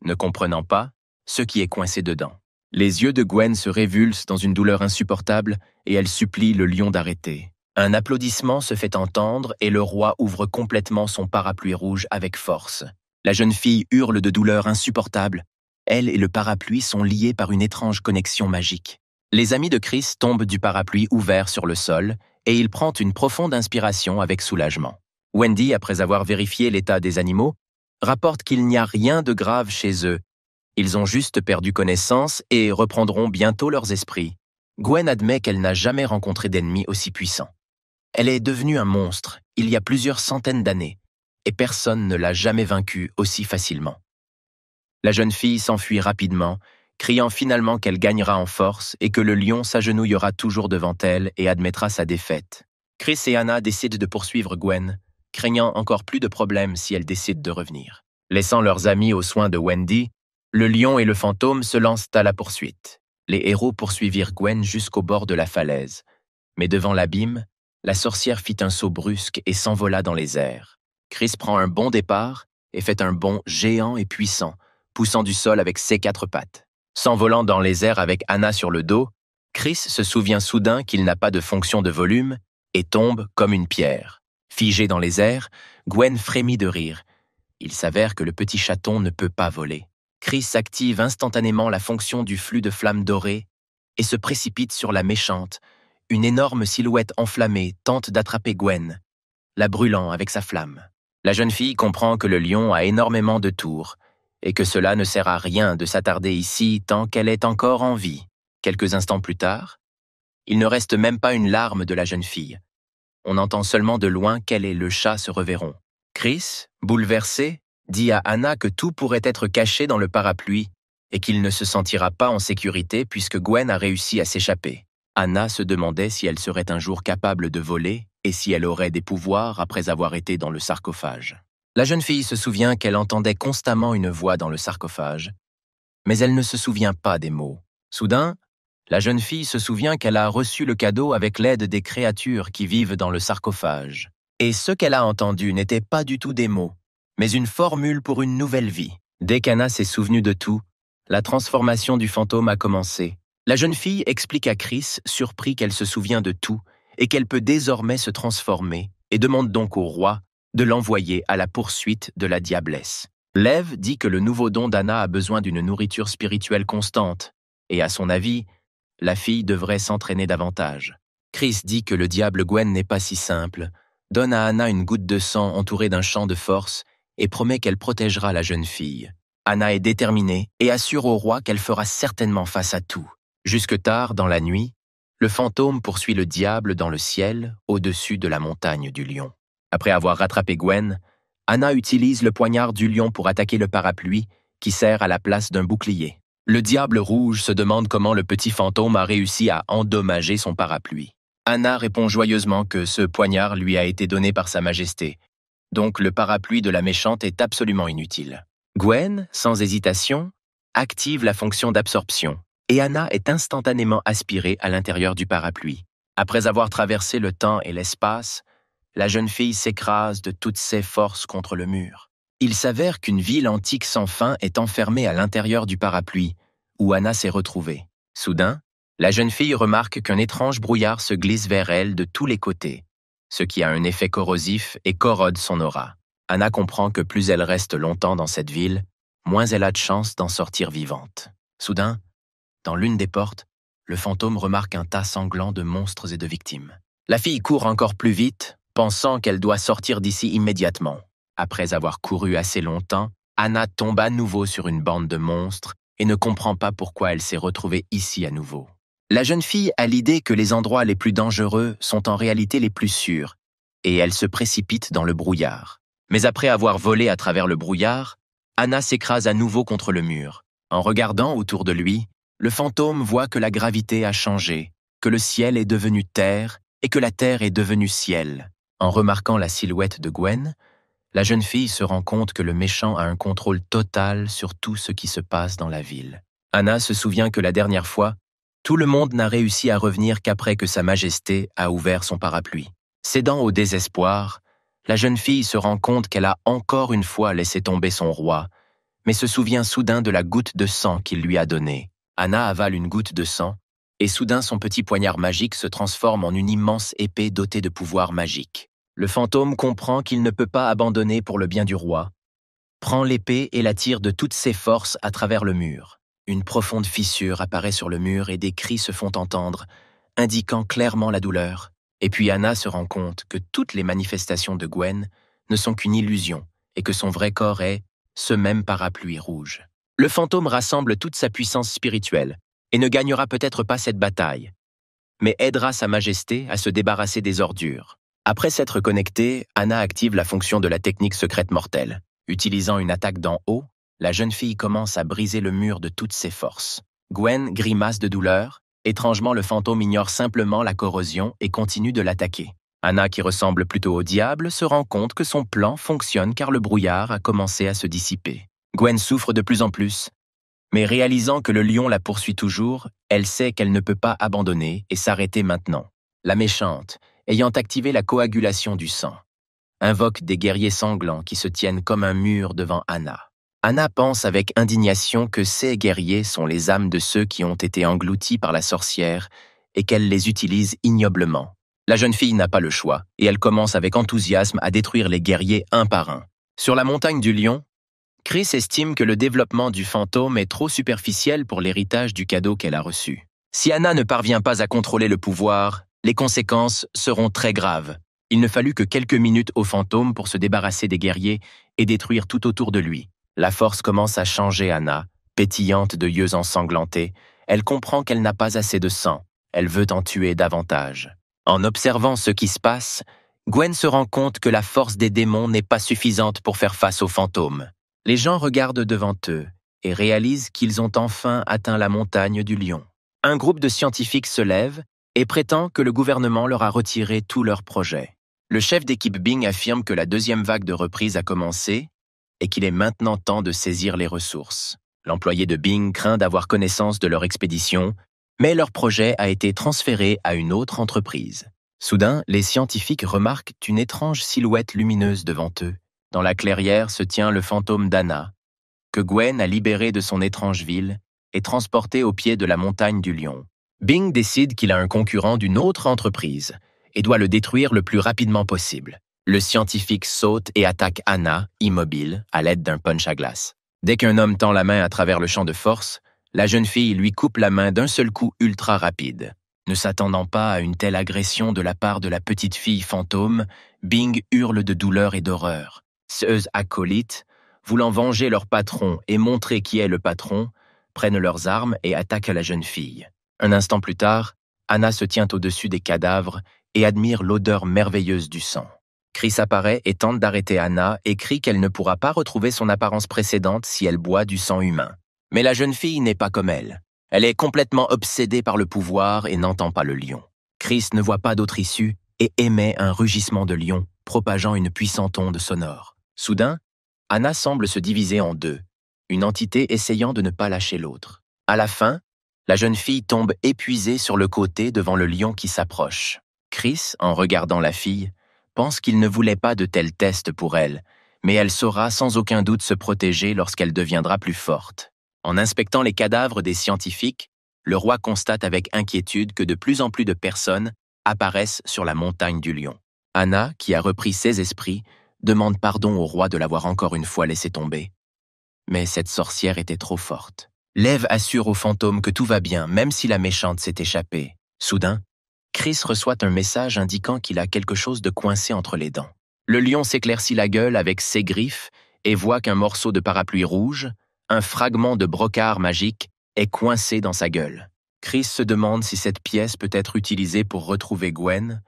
ne comprenant pas ce qui est coincé dedans. Les yeux de Gwen se révulsent dans une douleur insupportable et elle supplie le lion d'arrêter. Un applaudissement se fait entendre et le roi ouvre complètement son parapluie rouge avec force. La jeune fille hurle de douleur insupportable. Elle et le parapluie sont liés par une étrange connexion magique. Les amis de Chris tombent du parapluie ouvert sur le sol et il prend une profonde inspiration avec soulagement. Wendy, après avoir vérifié l'état des animaux, rapporte qu'il n'y a rien de grave chez eux Ils ont juste perdu connaissance et reprendront bientôt leurs esprits. Gwen admet qu'elle n'a jamais rencontré d'ennemi aussi puissant. Elle est devenue un monstre il y a plusieurs centaines d'années, et personne ne l'a jamais vaincue aussi facilement. La jeune fille s'enfuit rapidement, criant finalement qu'elle gagnera en force et que le lion s'agenouillera toujours devant elle et admettra sa défaite. Chris et Anna décident de poursuivre Gwen, craignant encore plus de problèmes si elle décide de revenir. Laissant leurs amis aux soins de Wendy, le lion et le fantôme se lancent à la poursuite. Les héros poursuivirent Gwen jusqu'au bord de la falaise. Mais devant l'abîme, la sorcière fit un saut brusque et s'envola dans les airs. Chris prend un bon départ et fait un bond géant et puissant, poussant du sol avec ses 4 pattes. S'envolant dans les airs avec Anna sur le dos, Chris se souvient soudain qu'il n'a pas de fonction de volume et tombe comme une pierre. Figé dans les airs, Gwen frémit de rire. Il s'avère que le petit chaton ne peut pas voler. Chris active instantanément la fonction du flux de flammes dorées et se précipite sur la méchante. Une énorme silhouette enflammée tente d'attraper Gwen, la brûlant avec sa flamme. La jeune fille comprend que le lion a énormément de tours et que cela ne sert à rien de s'attarder ici tant qu'elle est encore en vie. Quelques instants plus tard, il ne reste même pas une larme de la jeune fille. On entend seulement de loin qu'elle et le chat se reverront. Chris, bouleversé, dit à Anna que tout pourrait être caché dans le parapluie et qu'il ne se sentira pas en sécurité puisque Gwen a réussi à s'échapper. Anna se demandait si elle serait un jour capable de voler et si elle aurait des pouvoirs après avoir été dans le sarcophage. La jeune fille se souvient qu'elle entendait constamment une voix dans le sarcophage, mais elle ne se souvient pas des mots. Soudain, la jeune fille se souvient qu'elle a reçu le cadeau avec l'aide des créatures qui vivent dans le sarcophage. Et ce qu'elle a entendu n'était pas du tout des mots, mais une formule pour une nouvelle vie. Dès qu'Anna s'est souvenue de tout, la transformation du fantôme a commencé. La jeune fille explique à Chris, surpris qu'elle se souvient de tout et qu'elle peut désormais se transformer, et demande donc au roi de l'envoyer à la poursuite de la diablesse. Lev dit que le nouveau don d'Anna a besoin d'une nourriture spirituelle constante, et à son avis, la fille devrait s'entraîner davantage. Chris dit que le diable Gwen n'est pas si simple, donne à Anna une goutte de sang entourée d'un champ de force et promet qu'elle protégera la jeune fille. Anna est déterminée et assure au roi qu'elle fera certainement face à tout. Jusque tard dans la nuit, le fantôme poursuit le diable dans le ciel, au-dessus de la montagne du lion. Après avoir rattrapé Gwen, Anna utilise le poignard du lion pour attaquer le parapluie, qui sert à la place d'un bouclier. Le diable rouge se demande comment le petit fantôme a réussi à endommager son parapluie. Anna répond joyeusement que ce poignard lui a été donné par Sa Majesté, donc le parapluie de la méchante est absolument inutile. Gwen, sans hésitation, active la fonction d'absorption, et Anna est instantanément aspirée à l'intérieur du parapluie. Après avoir traversé le temps et l'espace, la jeune fille s'écrase de toutes ses forces contre le mur. Il s'avère qu'une ville antique sans fin est enfermée à l'intérieur du parapluie, où Anna s'est retrouvée. Soudain, la jeune fille remarque qu'un étrange brouillard se glisse vers elle de tous les côtés, ce qui a un effet corrosif et corrode son aura. Anna comprend que plus elle reste longtemps dans cette ville, moins elle a de chance d'en sortir vivante. Soudain, dans l'une des portes, le fantôme remarque un tas sanglant de monstres et de victimes. La fille court encore plus vite, pensant qu'elle doit sortir d'ici immédiatement. Après avoir couru assez longtemps, Anna tombe à nouveau sur une bande de monstres et ne comprend pas pourquoi elle s'est retrouvée ici à nouveau. La jeune fille a l'idée que les endroits les plus dangereux sont en réalité les plus sûrs, et elle se précipite dans le brouillard. Mais après avoir volé à travers le brouillard, Anna s'écrase à nouveau contre le mur. En regardant autour de lui, le fantôme voit que la gravité a changé, que le ciel est devenu terre et que la terre est devenue ciel. En remarquant la silhouette de Gwen, la jeune fille se rend compte que le méchant a un contrôle total sur tout ce qui se passe dans la ville. Anna se souvient que la dernière fois, tout le monde n'a réussi à revenir qu'après que Sa Majesté a ouvert son parapluie. Cédant au désespoir, la jeune fille se rend compte qu'elle a encore une fois laissé tomber son roi, mais se souvient soudain de la goutte de sang qu'il lui a donnée. Anna avale une goutte de sang, et soudain son petit poignard magique se transforme en une immense épée dotée de pouvoirs magiques. Le fantôme comprend qu'il ne peut pas abandonner pour le bien du roi, prend l'épée et la tire de toutes ses forces à travers le mur. Une profonde fissure apparaît sur le mur et des cris se font entendre, indiquant clairement la douleur. Et puis Anna se rend compte que toutes les manifestations de Gwen ne sont qu'une illusion et que son vrai corps est ce même parapluie rouge. Le fantôme rassemble toute sa puissance spirituelle et ne gagnera peut-être pas cette bataille, mais aidera Sa Majesté à se débarrasser des ordures. Après s'être connectée, Anna active la fonction de la technique secrète mortelle. Utilisant une attaque d'en haut, la jeune fille commence à briser le mur de toutes ses forces. Gwen grimace de douleur. Étrangement, le fantôme ignore simplement la corrosion et continue de l'attaquer. Anna, qui ressemble plutôt au diable, se rend compte que son plan fonctionne car le brouillard a commencé à se dissiper. Gwen souffre de plus en plus, mais réalisant que le lion la poursuit toujours, elle sait qu'elle ne peut pas abandonner et s'arrêter maintenant. La méchante, ayant activé la coagulation du sang, invoque des guerriers sanglants qui se tiennent comme un mur devant Anna. Anna pense avec indignation que ces guerriers sont les âmes de ceux qui ont été engloutis par la sorcière et qu'elle les utilise ignoblement. La jeune fille n'a pas le choix et elle commence avec enthousiasme à détruire les guerriers un par un. Sur la montagne du lion, Chris estime que le développement du fantôme est trop superficiel pour l'héritage du cadeau qu'elle a reçu. Si Anna ne parvient pas à contrôler le pouvoir, les conséquences seront très graves. Il ne fallut que quelques minutes au fantôme pour se débarrasser des guerriers et détruire tout autour de lui. La force commence à changer Anna, pétillante de yeux ensanglantés. Elle comprend qu'elle n'a pas assez de sang. Elle veut en tuer davantage. En observant ce qui se passe, Gwen se rend compte que la force des démons n'est pas suffisante pour faire face aux fantômes. Les gens regardent devant eux et réalisent qu'ils ont enfin atteint la montagne du lion. Un groupe de scientifiques se lève et prétend que le gouvernement leur a retiré tous leurs projets. Le chef d'équipe Bing affirme que la deuxième vague de reprise a commencé et qu'il est maintenant temps de saisir les ressources. L'employé de Bing craint d'avoir connaissance de leur expédition, mais leur projet a été transféré à une autre entreprise. Soudain, les scientifiques remarquent une étrange silhouette lumineuse devant eux. Dans la clairière se tient le fantôme d'Anna, que Gwen a libéré de son étrange ville et transporté au pied de la montagne du lion. Bing décide qu'il a un concurrent d'une autre entreprise et doit le détruire le plus rapidement possible. Le scientifique saute et attaque Anna, immobile, à l'aide d'un punch à glace. Dès qu'un homme tend la main à travers le champ de force, la jeune fille lui coupe la main d'un seul coup ultra rapide. Ne s'attendant pas à une telle agression de la part de la petite fille fantôme, Bing hurle de douleur et d'horreur. Ses acolytes, voulant venger leur patron et montrer qui est le patron, prennent leurs armes et attaquent la jeune fille. Un instant plus tard, Anna se tient au-dessus des cadavres et admire l'odeur merveilleuse du sang. Chris apparaît et tente d'arrêter Anna et crie qu'elle ne pourra pas retrouver son apparence précédente si elle boit du sang humain. Mais la jeune fille n'est pas comme elle. Elle est complètement obsédée par le pouvoir et n'entend pas le lion. Chris ne voit pas d'autre issue et émet un rugissement de lion, propageant une puissante onde sonore. Soudain, Anna semble se diviser en deux, une entité essayant de ne pas lâcher l'autre. À la fin, la jeune fille tombe épuisée sur le côté devant le lion qui s'approche. Chris, en regardant la fille, pense qu'il ne voulait pas de tels tests pour elle, mais elle saura sans aucun doute se protéger lorsqu'elle deviendra plus forte. En inspectant les cadavres des scientifiques, le roi constate avec inquiétude que de plus en plus de personnes apparaissent sur la montagne du lion. Anna, qui a repris ses esprits, demande pardon au roi de l'avoir encore une fois laissé tomber. Mais cette sorcière était trop forte. L'Ève assure au fantôme que tout va bien, même si la méchante s'est échappée. Soudain, Chris reçoit un message indiquant qu'il a quelque chose de coincé entre les dents. Le lion s'éclaircit la gueule avec ses griffes et voit qu'un morceau de parapluie rouge, un fragment de brocart magique, est coincé dans sa gueule. Chris se demande si cette pièce peut être utilisée pour retrouver Gwen,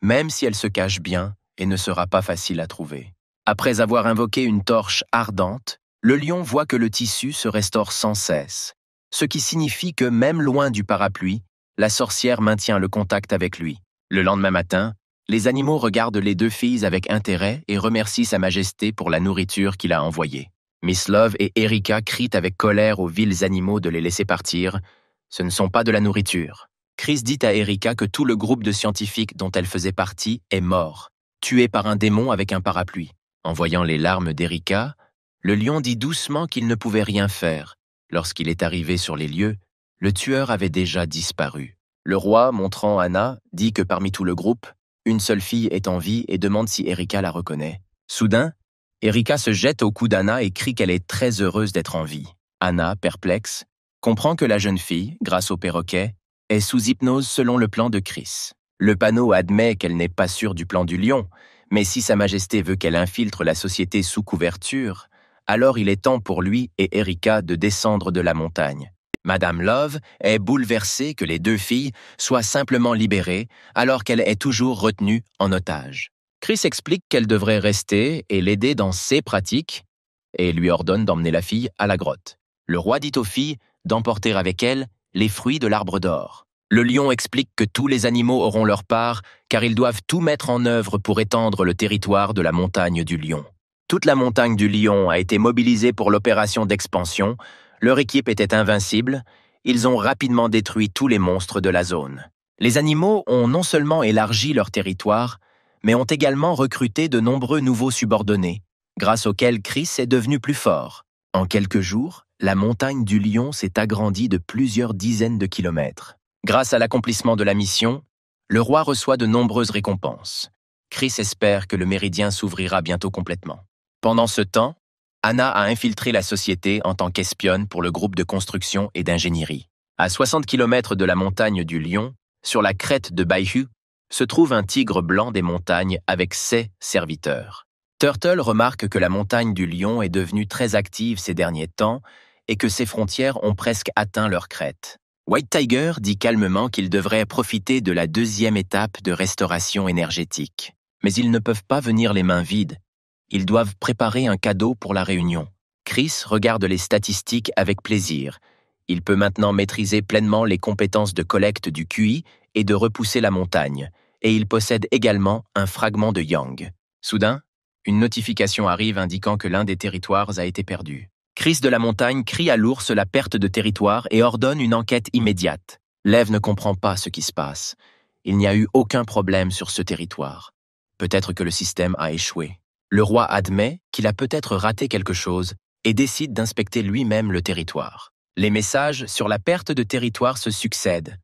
même si elle se cache bien et ne sera pas facile à trouver. Après avoir invoqué une torche ardente, le lion voit que le tissu se restaure sans cesse, ce qui signifie que même loin du parapluie, la sorcière maintient le contact avec lui. Le lendemain matin, les animaux regardent les deux filles avec intérêt et remercient Sa Majesté pour la nourriture qu'il a envoyée. Miss Love et Erika crient avec colère aux vils animaux de les laisser partir. Ce ne sont pas de la nourriture. Chris dit à Erika que tout le groupe de scientifiques dont elle faisait partie est mort, tué par un démon avec un parapluie. En voyant les larmes d'Erika, le lion dit doucement qu'il ne pouvait rien faire. Lorsqu'il est arrivé sur les lieux, le tueur avait déjà disparu. Le roi, montrant Anna, dit que parmi tout le groupe, une seule fille est en vie et demande si Erika la reconnaît. Soudain, Erika se jette au cou d'Anna et crie qu'elle est très heureuse d'être en vie. Anna, perplexe, comprend que la jeune fille, grâce au perroquet, est sous hypnose selon le plan de Chris. Le panneau admet qu'elle n'est pas sûre du plan du lion, mais si Sa Majesté veut qu'elle infiltre la société sous couverture, Alors il est temps pour lui et Erika de descendre de la montagne. Madame Love est bouleversée que les deux filles soient simplement libérées alors qu'elle est toujours retenue en otage. Chris explique qu'elle devrait rester et l'aider dans ses pratiques et lui ordonne d'emmener la fille à la grotte. Le roi dit aux filles d'emporter avec elles les fruits de l'arbre d'or. Le lion explique que tous les animaux auront leur part car ils doivent tout mettre en œuvre pour étendre le territoire de la montagne du lion. Toute la montagne du lion a été mobilisée pour l'opération d'expansion. Leur équipe était invincible. Ils ont rapidement détruit tous les monstres de la zone. Les animaux ont non seulement élargi leur territoire, mais ont également recruté de nombreux nouveaux subordonnés, grâce auxquels Chris est devenu plus fort. En quelques jours, la montagne du lion s'est agrandie de plusieurs dizaines de kilomètres. Grâce à l'accomplissement de la mission, le roi reçoit de nombreuses récompenses. Chris espère que le méridien s'ouvrira bientôt complètement. Pendant ce temps, Anna a infiltré la société en tant qu'espionne pour le groupe de construction et d'ingénierie. À 60 km de la montagne du Lion, sur la crête de Bayhu, se trouve un tigre blanc des montagnes avec ses serviteurs. Turtle remarque que la montagne du Lion est devenue très active ces derniers temps et que ses frontières ont presque atteint leur crête. White Tiger dit calmement qu'ils devraient profiter de la deuxième étape de restauration énergétique. Mais ils ne peuvent pas venir les mains vides. Ils doivent préparer un cadeau pour la réunion. Chris regarde les statistiques avec plaisir. Il peut maintenant maîtriser pleinement les compétences de collecte du QI et de repousser la montagne, et il possède également un fragment de Yang. Soudain, une notification arrive indiquant que l'un des territoires a été perdu. Chris de la montagne crie à l'ours la perte de territoire et ordonne une enquête immédiate. Lev ne comprend pas ce qui se passe. Il n'y a eu aucun problème sur ce territoire. Peut-être que le système a échoué. Le roi admet qu'il a peut-être raté quelque chose et décide d'inspecter lui-même le territoire. Les messages sur la perte de territoire se succèdent.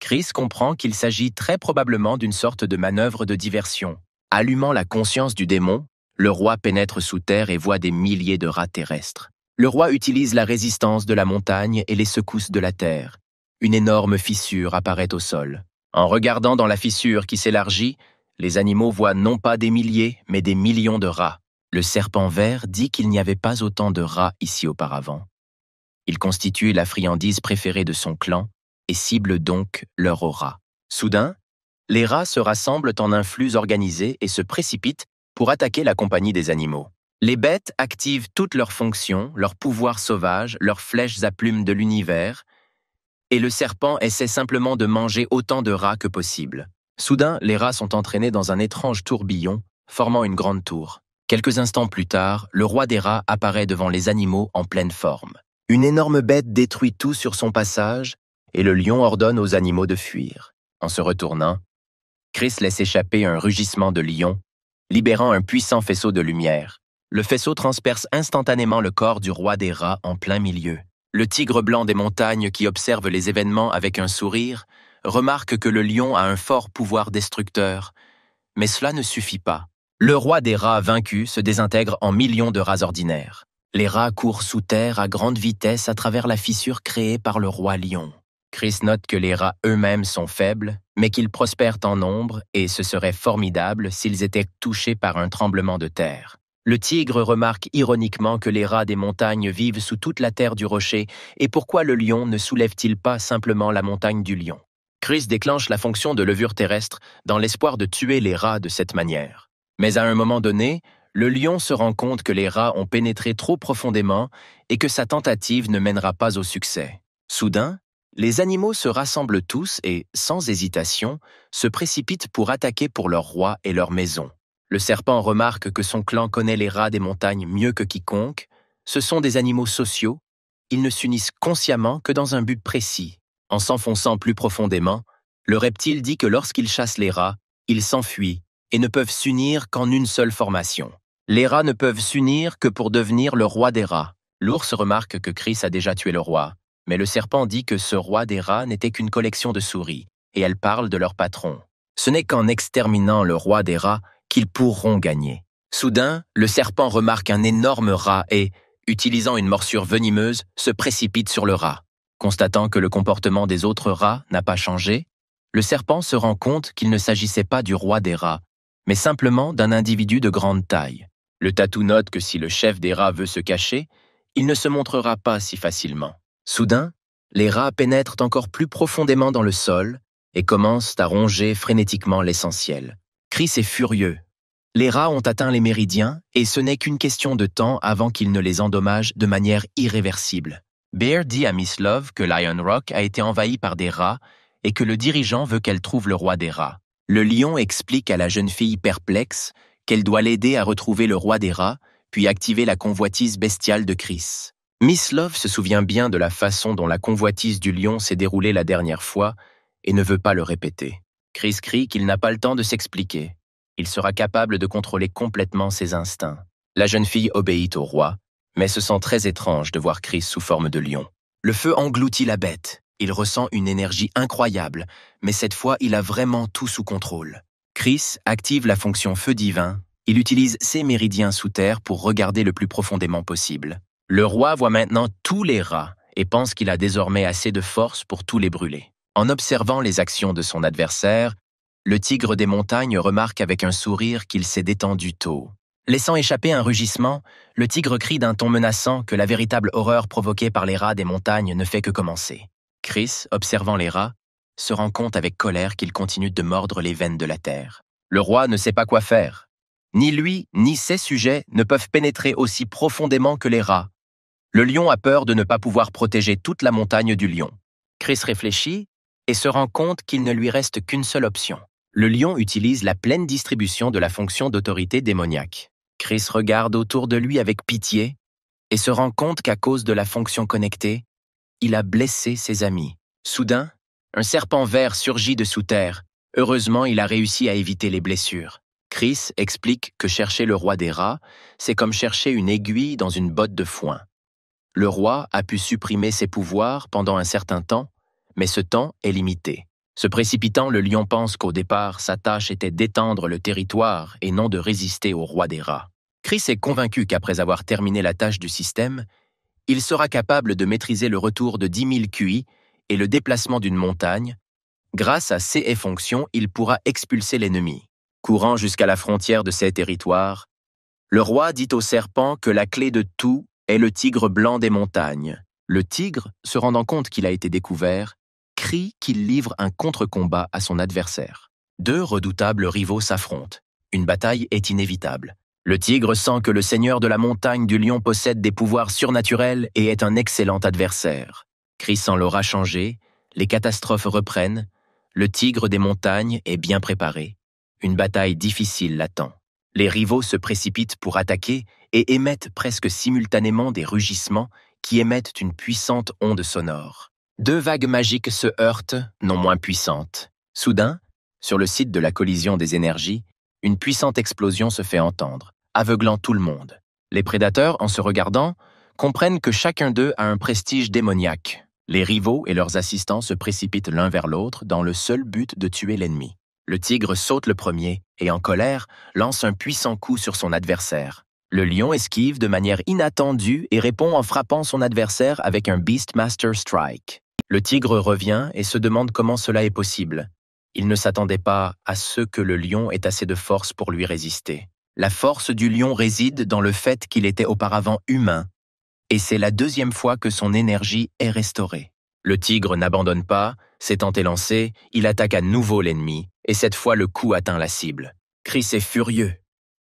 Chris comprend qu'il s'agit très probablement d'une sorte de manœuvre de diversion. Allumant la conscience du démon, le roi pénètre sous terre et voit des milliers de rats terrestres. Le roi utilise la résistance de la montagne et les secousses de la terre. Une énorme fissure apparaît au sol. En regardant dans la fissure qui s'élargit, les animaux voient non pas des milliers, mais des millions de rats. Le serpent vert dit qu'il n'y avait pas autant de rats ici auparavant. Il constitue la friandise préférée de son clan et cible donc leur aura. Soudain, les rats se rassemblent en un flux organisé et se précipitent pour attaquer la compagnie des animaux. Les bêtes activent toutes leurs fonctions, leurs pouvoirs sauvages, leurs flèches à plumes de l'univers, et le serpent essaie simplement de manger autant de rats que possible. Soudain, les rats sont entraînés dans un étrange tourbillon, formant une grande tour. Quelques instants plus tard, le roi des rats apparaît devant les animaux en pleine forme. Une énorme bête détruit tout sur son passage, et le lion ordonne aux animaux de fuir. En se retournant, Chris laisse échapper un rugissement de lion, libérant un puissant faisceau de lumière. Le faisceau transperce instantanément le corps du roi des rats en plein milieu. Le tigre blanc des montagnes qui observe les événements avec un sourire remarque que le lion a un fort pouvoir destructeur, mais cela ne suffit pas. Le roi des rats vaincu se désintègre en millions de rats ordinaires. Les rats courent sous terre à grande vitesse à travers la fissure créée par le roi lion. Chris note que les rats eux-mêmes sont faibles, mais qu'ils prospèrent en nombre et ce serait formidable s'ils étaient touchés par un tremblement de terre. Le tigre remarque ironiquement que les rats des montagnes vivent sous toute la terre du rocher et pourquoi le lion ne soulève-t-il pas simplement la montagne du lion? Chris déclenche la fonction de levure terrestre dans l'espoir de tuer les rats de cette manière. Mais à un moment donné, le lion se rend compte que les rats ont pénétré trop profondément et que sa tentative ne mènera pas au succès. Soudain, les animaux se rassemblent tous et, sans hésitation, se précipitent pour attaquer pour leur roi et leur maison. Le serpent remarque que son clan connaît les rats des montagnes mieux que quiconque. Ce sont des animaux sociaux. Ils ne s'unissent consciemment que dans un but précis. En s'enfonçant plus profondément, le reptile dit que lorsqu'il chasse les rats, ils s'enfuient et ne peuvent s'unir qu'en une seule formation. Les rats ne peuvent s'unir que pour devenir le roi des rats. L'ours remarque que Chris a déjà tué le roi, mais le serpent dit que ce roi des rats n'était qu'une collection de souris, et elle parle de leur patron. Ce n'est qu'en exterminant le roi des rats qu'ils pourront gagner. Soudain, le serpent remarque un énorme rat et, utilisant une morsure venimeuse, se précipite sur le rat. Constatant que le comportement des autres rats n'a pas changé, le serpent se rend compte qu'il ne s'agissait pas du roi des rats, mais simplement d'un individu de grande taille. Le tatou note que si le chef des rats veut se cacher, il ne se montrera pas si facilement. Soudain, les rats pénètrent encore plus profondément dans le sol et commencent à ronger frénétiquement l'essentiel. Chris est furieux. Les rats ont atteint les méridiens et ce n'est qu'une question de temps avant qu'ils ne les endommagent de manière irréversible. Bear dit à Miss Love que Lion Rock a été envahi par des rats et que le dirigeant veut qu'elle trouve le roi des rats. Le lion explique à la jeune fille perplexe qu'elle doit l'aider à retrouver le roi des rats, puis activer la convoitise bestiale de Chris. Miss Love se souvient bien de la façon dont la convoitise du lion s'est déroulée la dernière fois et ne veut pas le répéter. Chris crie qu'il n'a pas le temps de s'expliquer. Il sera capable de contrôler complètement ses instincts. La jeune fille obéit au roi, mais se sent très étrange de voir Chris sous forme de lion. Le feu engloutit la bête. Il ressent une énergie incroyable, mais cette fois, il a vraiment tout sous contrôle. Chris active la fonction feu divin. Il utilise ses méridiens sous terre pour regarder le plus profondément possible. Le roi voit maintenant tous les rats et pense qu'il a désormais assez de force pour tous les brûler. En observant les actions de son adversaire, le tigre des montagnes remarque avec un sourire qu'il s'est détendu tôt. Laissant échapper un rugissement, le tigre crie d'un ton menaçant que la véritable horreur provoquée par les rats des montagnes ne fait que commencer. Chris, observant les rats, se rend compte avec colère qu'ils continuent de mordre les veines de la terre. Le roi ne sait pas quoi faire. Ni lui, ni ses sujets ne peuvent pénétrer aussi profondément que les rats. Le lion a peur de ne pas pouvoir protéger toute la montagne du lion. Chris réfléchit et se rend compte qu'il ne lui reste qu'une seule option. Le lion utilise la pleine distribution de la fonction d'autorité démoniaque. Chris regarde autour de lui avec pitié et se rend compte qu'à cause de la fonction connectée, il a blessé ses amis. Soudain, un serpent vert surgit de sous terre. Heureusement, il a réussi à éviter les blessures. Chris explique que chercher le roi des rats, c'est comme chercher une aiguille dans une botte de foin. Le roi a pu supprimer ses pouvoirs pendant un certain temps, mais ce temps est limité. Se précipitant, le lion pense qu'au départ, sa tâche était d'étendre le territoire et non de résister au roi des rats. Chris est convaincu qu'après avoir terminé la tâche du système, il sera capable de maîtriser le retour de 10 000 QI et le déplacement d'une montagne. Grâce à ces fonctions, il pourra expulser l'ennemi. Courant jusqu'à la frontière de ses territoires, le roi dit au serpent que la clé de tout est le tigre blanc des montagnes. Le tigre, se rendant compte qu'il a été découvert, crie qu'il livre un contre-combat à son adversaire. Deux redoutables rivaux s'affrontent. Une bataille est inévitable. Le tigre sent que le seigneur de la montagne du lion possède des pouvoirs surnaturels et est un excellent adversaire. Chris en l'aura changé, les catastrophes reprennent, le tigre des montagnes est bien préparé. Une bataille difficile l'attend. Les rivaux se précipitent pour attaquer et émettent presque simultanément des rugissements qui émettent une puissante onde sonore. Deux vagues magiques se heurtent, non moins puissantes. Soudain, sur le site de la collision des énergies, une puissante explosion se fait entendre, aveuglant tout le monde. Les prédateurs, en se regardant, comprennent que chacun d'eux a un prestige démoniaque. Les rivaux et leurs assistants se précipitent l'un vers l'autre dans le seul but de tuer l'ennemi. Le tigre saute le premier et, en colère, lance un puissant coup sur son adversaire. Le lion esquive de manière inattendue et répond en frappant son adversaire avec un Beastmaster Strike. Le tigre revient et se demande comment cela est possible. Il ne s'attendait pas à ce que le lion ait assez de force pour lui résister. La force du lion réside dans le fait qu'il était auparavant humain, et c'est la deuxième fois que son énergie est restaurée. Le tigre n'abandonne pas, s'étant élancé, il attaque à nouveau l'ennemi, et cette fois le coup atteint la cible. Chris est furieux.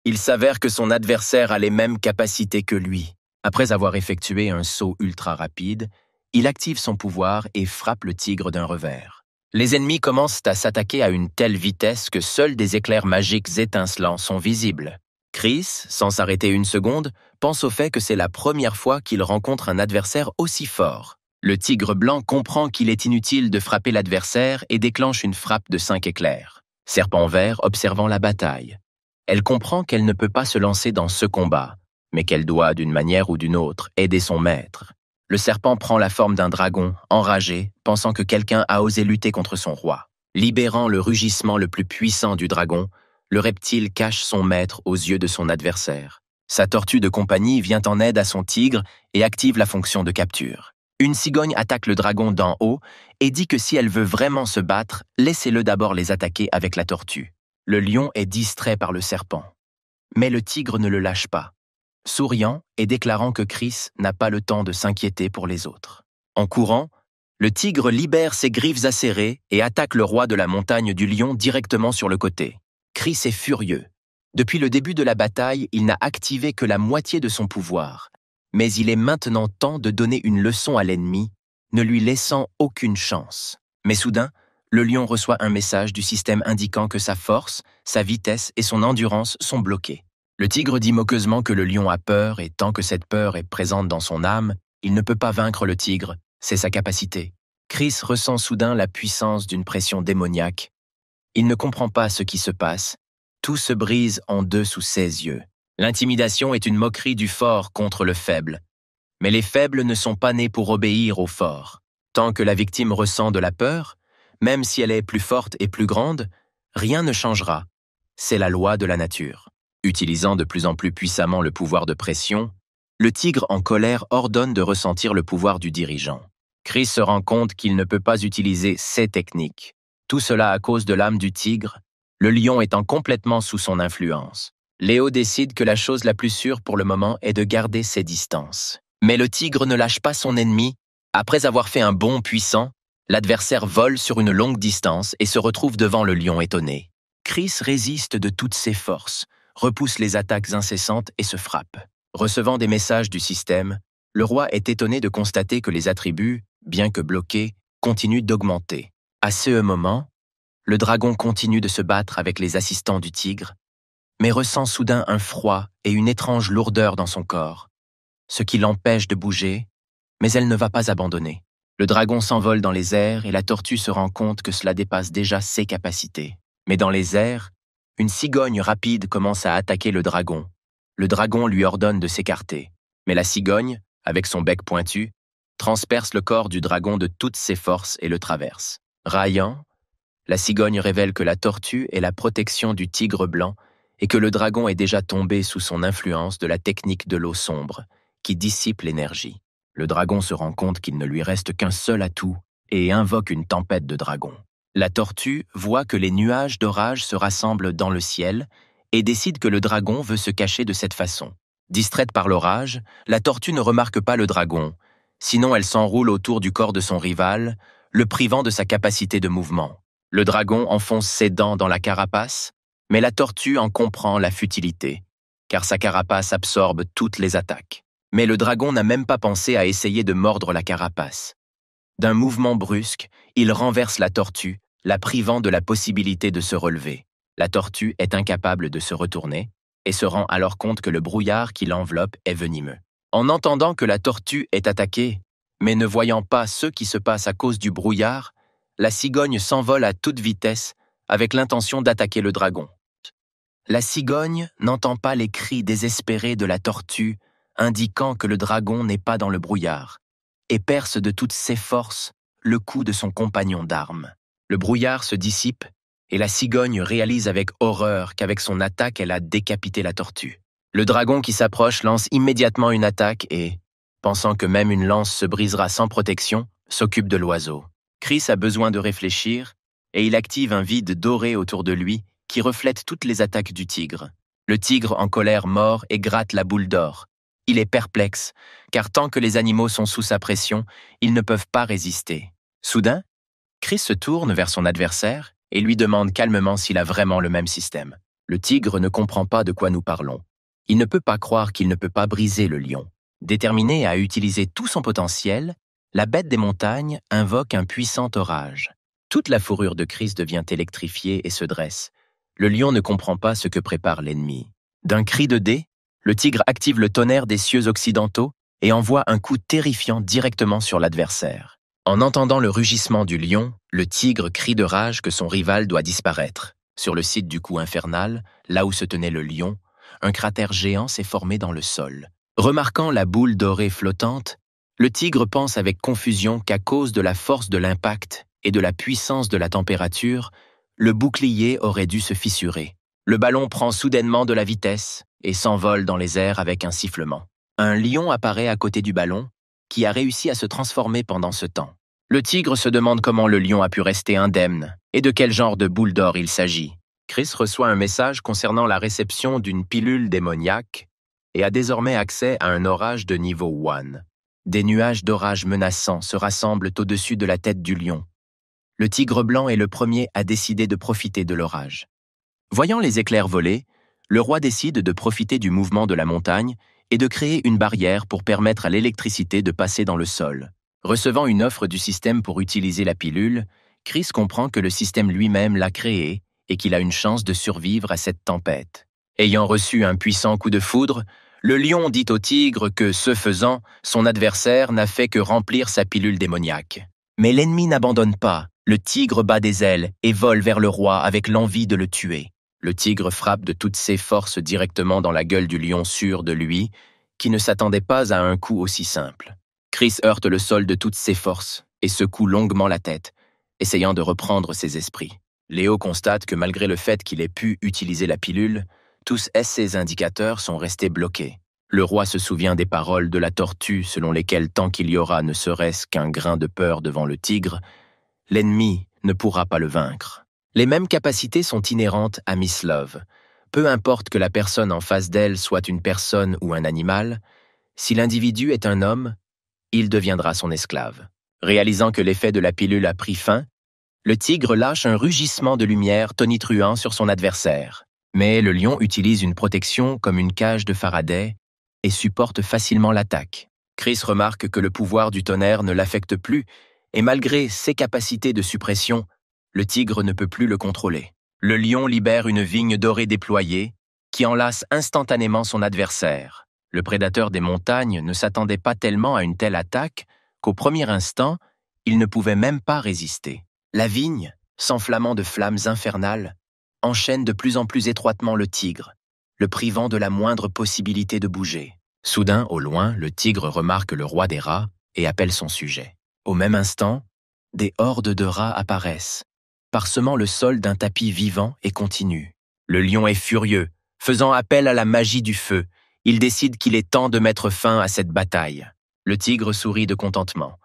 Il s'avère que son adversaire a les mêmes capacités que lui. Après avoir effectué un saut ultra rapide, il active son pouvoir et frappe le tigre d'un revers. Les ennemis commencent à s'attaquer à une telle vitesse que seuls des éclairs magiques étincelants sont visibles. Chris, sans s'arrêter une seconde, pense au fait que c'est la première fois qu'il rencontre un adversaire aussi fort. Le tigre blanc comprend qu'il est inutile de frapper l'adversaire et déclenche une frappe de 5 éclairs. Serpent vert observant la bataille. Elle comprend qu'elle ne peut pas se lancer dans ce combat, mais qu'elle doit, d'une manière ou d'une autre, aider son maître. Le serpent prend la forme d'un dragon, enragé, pensant que quelqu'un a osé lutter contre son roi. Libérant le rugissement le plus puissant du dragon, le reptile cache son maître aux yeux de son adversaire. Sa tortue de compagnie vient en aide à son tigre et active la fonction de capture. Une cigogne attaque le dragon d'en haut et dit que si elle veut vraiment se battre, laissez-le d'abord les attaquer avec la tortue. Le lion est distrait par le serpent. Mais le tigre ne le lâche pas, souriant et déclarant que Chris n'a pas le temps de s'inquiéter pour les autres. En courant, le tigre libère ses griffes acérées et attaque le roi de la montagne du lion directement sur le côté. Chris est furieux. Depuis le début de la bataille, il n'a activé que la moitié de son pouvoir. Mais il est maintenant temps de donner une leçon à l'ennemi, ne lui laissant aucune chance. Mais soudain, le lion reçoit un message du système indiquant que sa force, sa vitesse et son endurance sont bloquées. Le tigre dit moqueusement que le lion a peur et tant que cette peur est présente dans son âme, il ne peut pas vaincre le tigre, c'est sa capacité. Chris ressent soudain la puissance d'une pression démoniaque. Il ne comprend pas ce qui se passe. Tout se brise en deux sous ses yeux. L'intimidation est une moquerie du fort contre le faible. Mais les faibles ne sont pas nés pour obéir aux forts. Tant que la victime ressent de la peur, même si elle est plus forte et plus grande, rien ne changera. C'est la loi de la nature. Utilisant de plus en plus puissamment le pouvoir de pression, le tigre en colère ordonne de ressentir le pouvoir du dirigeant. Chris se rend compte qu'il ne peut pas utiliser ces techniques. Tout cela à cause de l'âme du tigre, le lion étant complètement sous son influence. Léo décide que la chose la plus sûre pour le moment est de garder ses distances. Mais le tigre ne lâche pas son ennemi. Après avoir fait un bond puissant, l'adversaire vole sur une longue distance et se retrouve devant le lion étonné. Chris résiste de toutes ses forces, repousse les attaques incessantes et se frappe. Recevant des messages du système, le roi est étonné de constater que les attributs, bien que bloqués, continuent d'augmenter. À ce moment, le dragon continue de se battre avec les assistants du tigre, mais ressent soudain un froid et une étrange lourdeur dans son corps, ce qui l'empêche de bouger, mais elle ne va pas abandonner. Le dragon s'envole dans les airs et la tortue se rend compte que cela dépasse déjà ses capacités. Mais dans les airs, une cigogne rapide commence à attaquer le dragon. Le dragon lui ordonne de s'écarter, mais la cigogne, avec son bec pointu, transperce le corps du dragon de toutes ses forces et le traverse. Raillant, la cigogne révèle que la tortue est la protection du tigre blanc et que le dragon est déjà tombé sous son influence de la technique de l'eau sombre, qui dissipe l'énergie. Le dragon se rend compte qu'il ne lui reste qu'un seul atout et invoque une tempête de dragons. La tortue voit que les nuages d'orage se rassemblent dans le ciel et décide que le dragon veut se cacher de cette façon. Distraite par l'orage, la tortue ne remarque pas le dragon, sinon elle s'enroule autour du corps de son rival, le privant de sa capacité de mouvement. Le dragon enfonce ses dents dans la carapace, mais la tortue en comprend la futilité, car sa carapace absorbe toutes les attaques. Mais le dragon n'a même pas pensé à essayer de mordre la carapace. D'un mouvement brusque, il renverse la tortue, la privant de la possibilité de se relever. La tortue est incapable de se retourner et se rend alors compte que le brouillard qui l'enveloppe est venimeux. En entendant que la tortue est attaquée, mais ne voyant pas ce qui se passe à cause du brouillard, la cigogne s'envole à toute vitesse avec l'intention d'attaquer le dragon. La cigogne n'entend pas les cris désespérés de la tortue indiquant que le dragon n'est pas dans le brouillard, et perce de toutes ses forces le cou de son compagnon d'armes. Le brouillard se dissipe, et la cigogne réalise avec horreur qu'avec son attaque, elle a décapité la tortue. Le dragon qui s'approche lance immédiatement une attaque et, pensant que même une lance se brisera sans protection, s'occupe de l'oiseau. Chris a besoin de réfléchir, et il active un vide doré autour de lui qui reflète toutes les attaques du tigre. Le tigre en colère mord et gratte la boule d'or. Il est perplexe, car tant que les animaux sont sous sa pression, ils ne peuvent pas résister. Soudain, Chris se tourne vers son adversaire et lui demande calmement s'il a vraiment le même système. Le tigre ne comprend pas de quoi nous parlons. Il ne peut pas croire qu'il ne peut pas briser le lion. Déterminé à utiliser tout son potentiel, la bête des montagnes invoque un puissant orage. Toute la fourrure de Chris devient électrifiée et se dresse. Le lion ne comprend pas ce que prépare l'ennemi. D'un cri de dé, le tigre active le tonnerre des cieux occidentaux et envoie un coup terrifiant directement sur l'adversaire. En entendant le rugissement du lion, le tigre crie de rage que son rival doit disparaître. Sur le site du coup infernal, là où se tenait le lion, un cratère géant s'est formé dans le sol. Remarquant la boule dorée flottante, le tigre pense avec confusion qu'à cause de la force de l'impact et de la puissance de la température, le bouclier aurait dû se fissurer. Le ballon prend soudainement de la vitesse et s'envole dans les airs avec un sifflement. Un lion apparaît à côté du ballon, qui a réussi à se transformer pendant ce temps. Le tigre se demande comment le lion a pu rester indemne et de quel genre de boule d'or il s'agit. Chris reçoit un message concernant la réception d'une pilule démoniaque et a désormais accès à un orage de niveau 1. Des nuages d'orage menaçants se rassemblent au-dessus de la tête du lion. Le tigre blanc est le premier à décider de profiter de l'orage. Voyant les éclairs voler, le roi décide de profiter du mouvement de la montagne et de créer une barrière pour permettre à l'électricité de passer dans le sol. Recevant une offre du système pour utiliser la pilule, Chris comprend que le système lui-même l'a créée et qu'il a une chance de survivre à cette tempête. Ayant reçu un puissant coup de foudre, le lion dit au tigre que, ce faisant, son adversaire n'a fait que remplir sa pilule démoniaque. Mais l'ennemi n'abandonne pas, le tigre bat des ailes et vole vers le roi avec l'envie de le tuer. Le tigre frappe de toutes ses forces directement dans la gueule du lion sûr de lui, qui ne s'attendait pas à un coup aussi simple. Chris heurte le sol de toutes ses forces et secoue longuement la tête, essayant de reprendre ses esprits. Léo constate que malgré le fait qu'il ait pu utiliser la pilule, tous ses indicateurs sont restés bloqués. Le roi se souvient des paroles de la tortue selon lesquelles tant qu'il y aura ne serait-ce qu'un grain de peur devant le tigre, l'ennemi ne pourra pas le vaincre. Les mêmes capacités sont inhérentes à Miss Love. Peu importe que la personne en face d'elle soit une personne ou un animal, si l'individu est un homme, il deviendra son esclave. Réalisant que l'effet de la pilule a pris fin, le tigre lâche un rugissement de lumière tonitruant sur son adversaire. Mais le lion utilise une protection comme une cage de Faraday et supporte facilement l'attaque. Chris remarque que le pouvoir du tonnerre ne l'affecte plus et malgré ses capacités de suppression, le tigre ne peut plus le contrôler. Le lion libère une vigne dorée déployée qui enlace instantanément son adversaire. Le prédateur des montagnes ne s'attendait pas tellement à une telle attaque qu'au premier instant, il ne pouvait même pas résister. La vigne, s'enflammant de flammes infernales, enchaîne de plus en plus étroitement le tigre, le privant de la moindre possibilité de bouger. Soudain, au loin, le tigre remarque le roi des rats et appelle son sujet. Au même instant, des hordes de rats apparaissent, parsemant le sol d'un tapis vivant et continu. Le lion est furieux, faisant appel à la magie du feu. Il décide qu'il est temps de mettre fin à cette bataille. Le tigre sourit de contentement.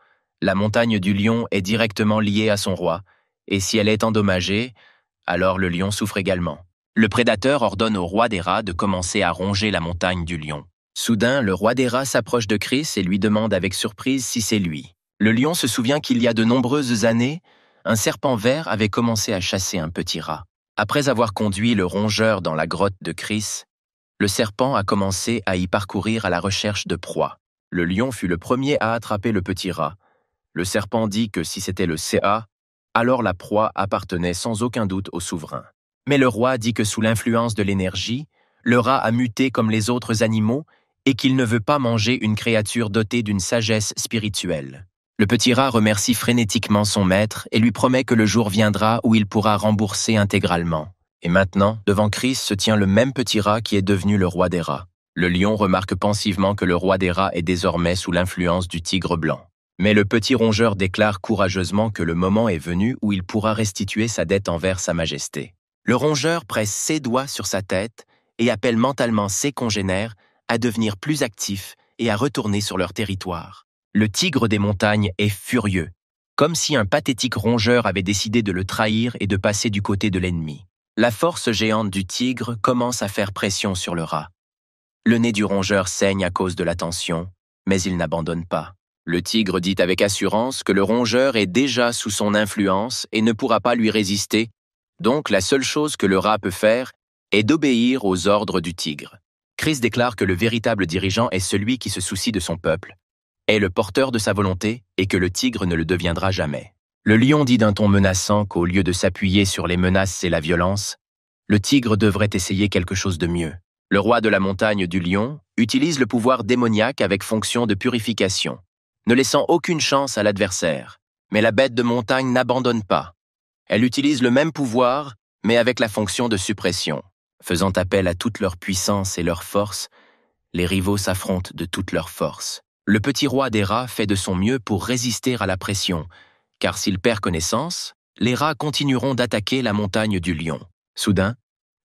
La montagne du lion est directement liée à son roi, et si elle est endommagée, alors le lion souffre également. Le prédateur ordonne au roi des rats de commencer à ronger la montagne du lion. Soudain, le roi des rats s'approche de Chris et lui demande avec surprise si c'est lui. Le lion se souvient qu'il y a de nombreuses années, un serpent vert avait commencé à chasser un petit rat. Après avoir conduit le rongeur dans la grotte de Chris, le serpent a commencé à y parcourir à la recherche de proies. Le lion fut le premier à attraper le petit rat. Le serpent dit que si c'était le CA, alors la proie appartenait sans aucun doute au souverain. Mais le roi dit que sous l'influence de l'énergie, le rat a muté comme les autres animaux et qu'il ne veut pas manger une créature dotée d'une sagesse spirituelle. Le petit rat remercie frénétiquement son maître et lui promet que le jour viendra où il pourra rembourser intégralement. Et maintenant, devant Chris se tient le même petit rat qui est devenu le roi des rats. Le lion remarque pensivement que le roi des rats est désormais sous l'influence du tigre blanc. Mais le petit rongeur déclare courageusement que le moment est venu où il pourra restituer sa dette envers sa majesté. Le rongeur presse ses doigts sur sa tête et appelle mentalement ses congénères à devenir plus actifs et à retourner sur leur territoire. Le tigre des montagnes est furieux, comme si un pathétique rongeur avait décidé de le trahir et de passer du côté de l'ennemi. La force géante du tigre commence à faire pression sur le rat. Le nez du rongeur saigne à cause de la tension, mais il n'abandonne pas. Le tigre dit avec assurance que le rongeur est déjà sous son influence et ne pourra pas lui résister, donc la seule chose que le rat peut faire est d'obéir aux ordres du tigre. Chris déclare que le véritable dirigeant est celui qui se soucie de son peuple, est le porteur de sa volonté et que le tigre ne le deviendra jamais. Le lion dit d'un ton menaçant qu'au lieu de s'appuyer sur les menaces et la violence, le tigre devrait essayer quelque chose de mieux. Le roi de la montagne du lion utilise le pouvoir démoniaque avec fonction de purification, ne laissant aucune chance à l'adversaire. Mais la bête de montagne n'abandonne pas. Elle utilise le même pouvoir, mais avec la fonction de suppression. Faisant appel à toute leur puissance et leur force, les rivaux s'affrontent de toute leur force. Le petit roi des rats fait de son mieux pour résister à la pression, car s'il perd connaissance, les rats continueront d'attaquer la montagne du lion. Soudain,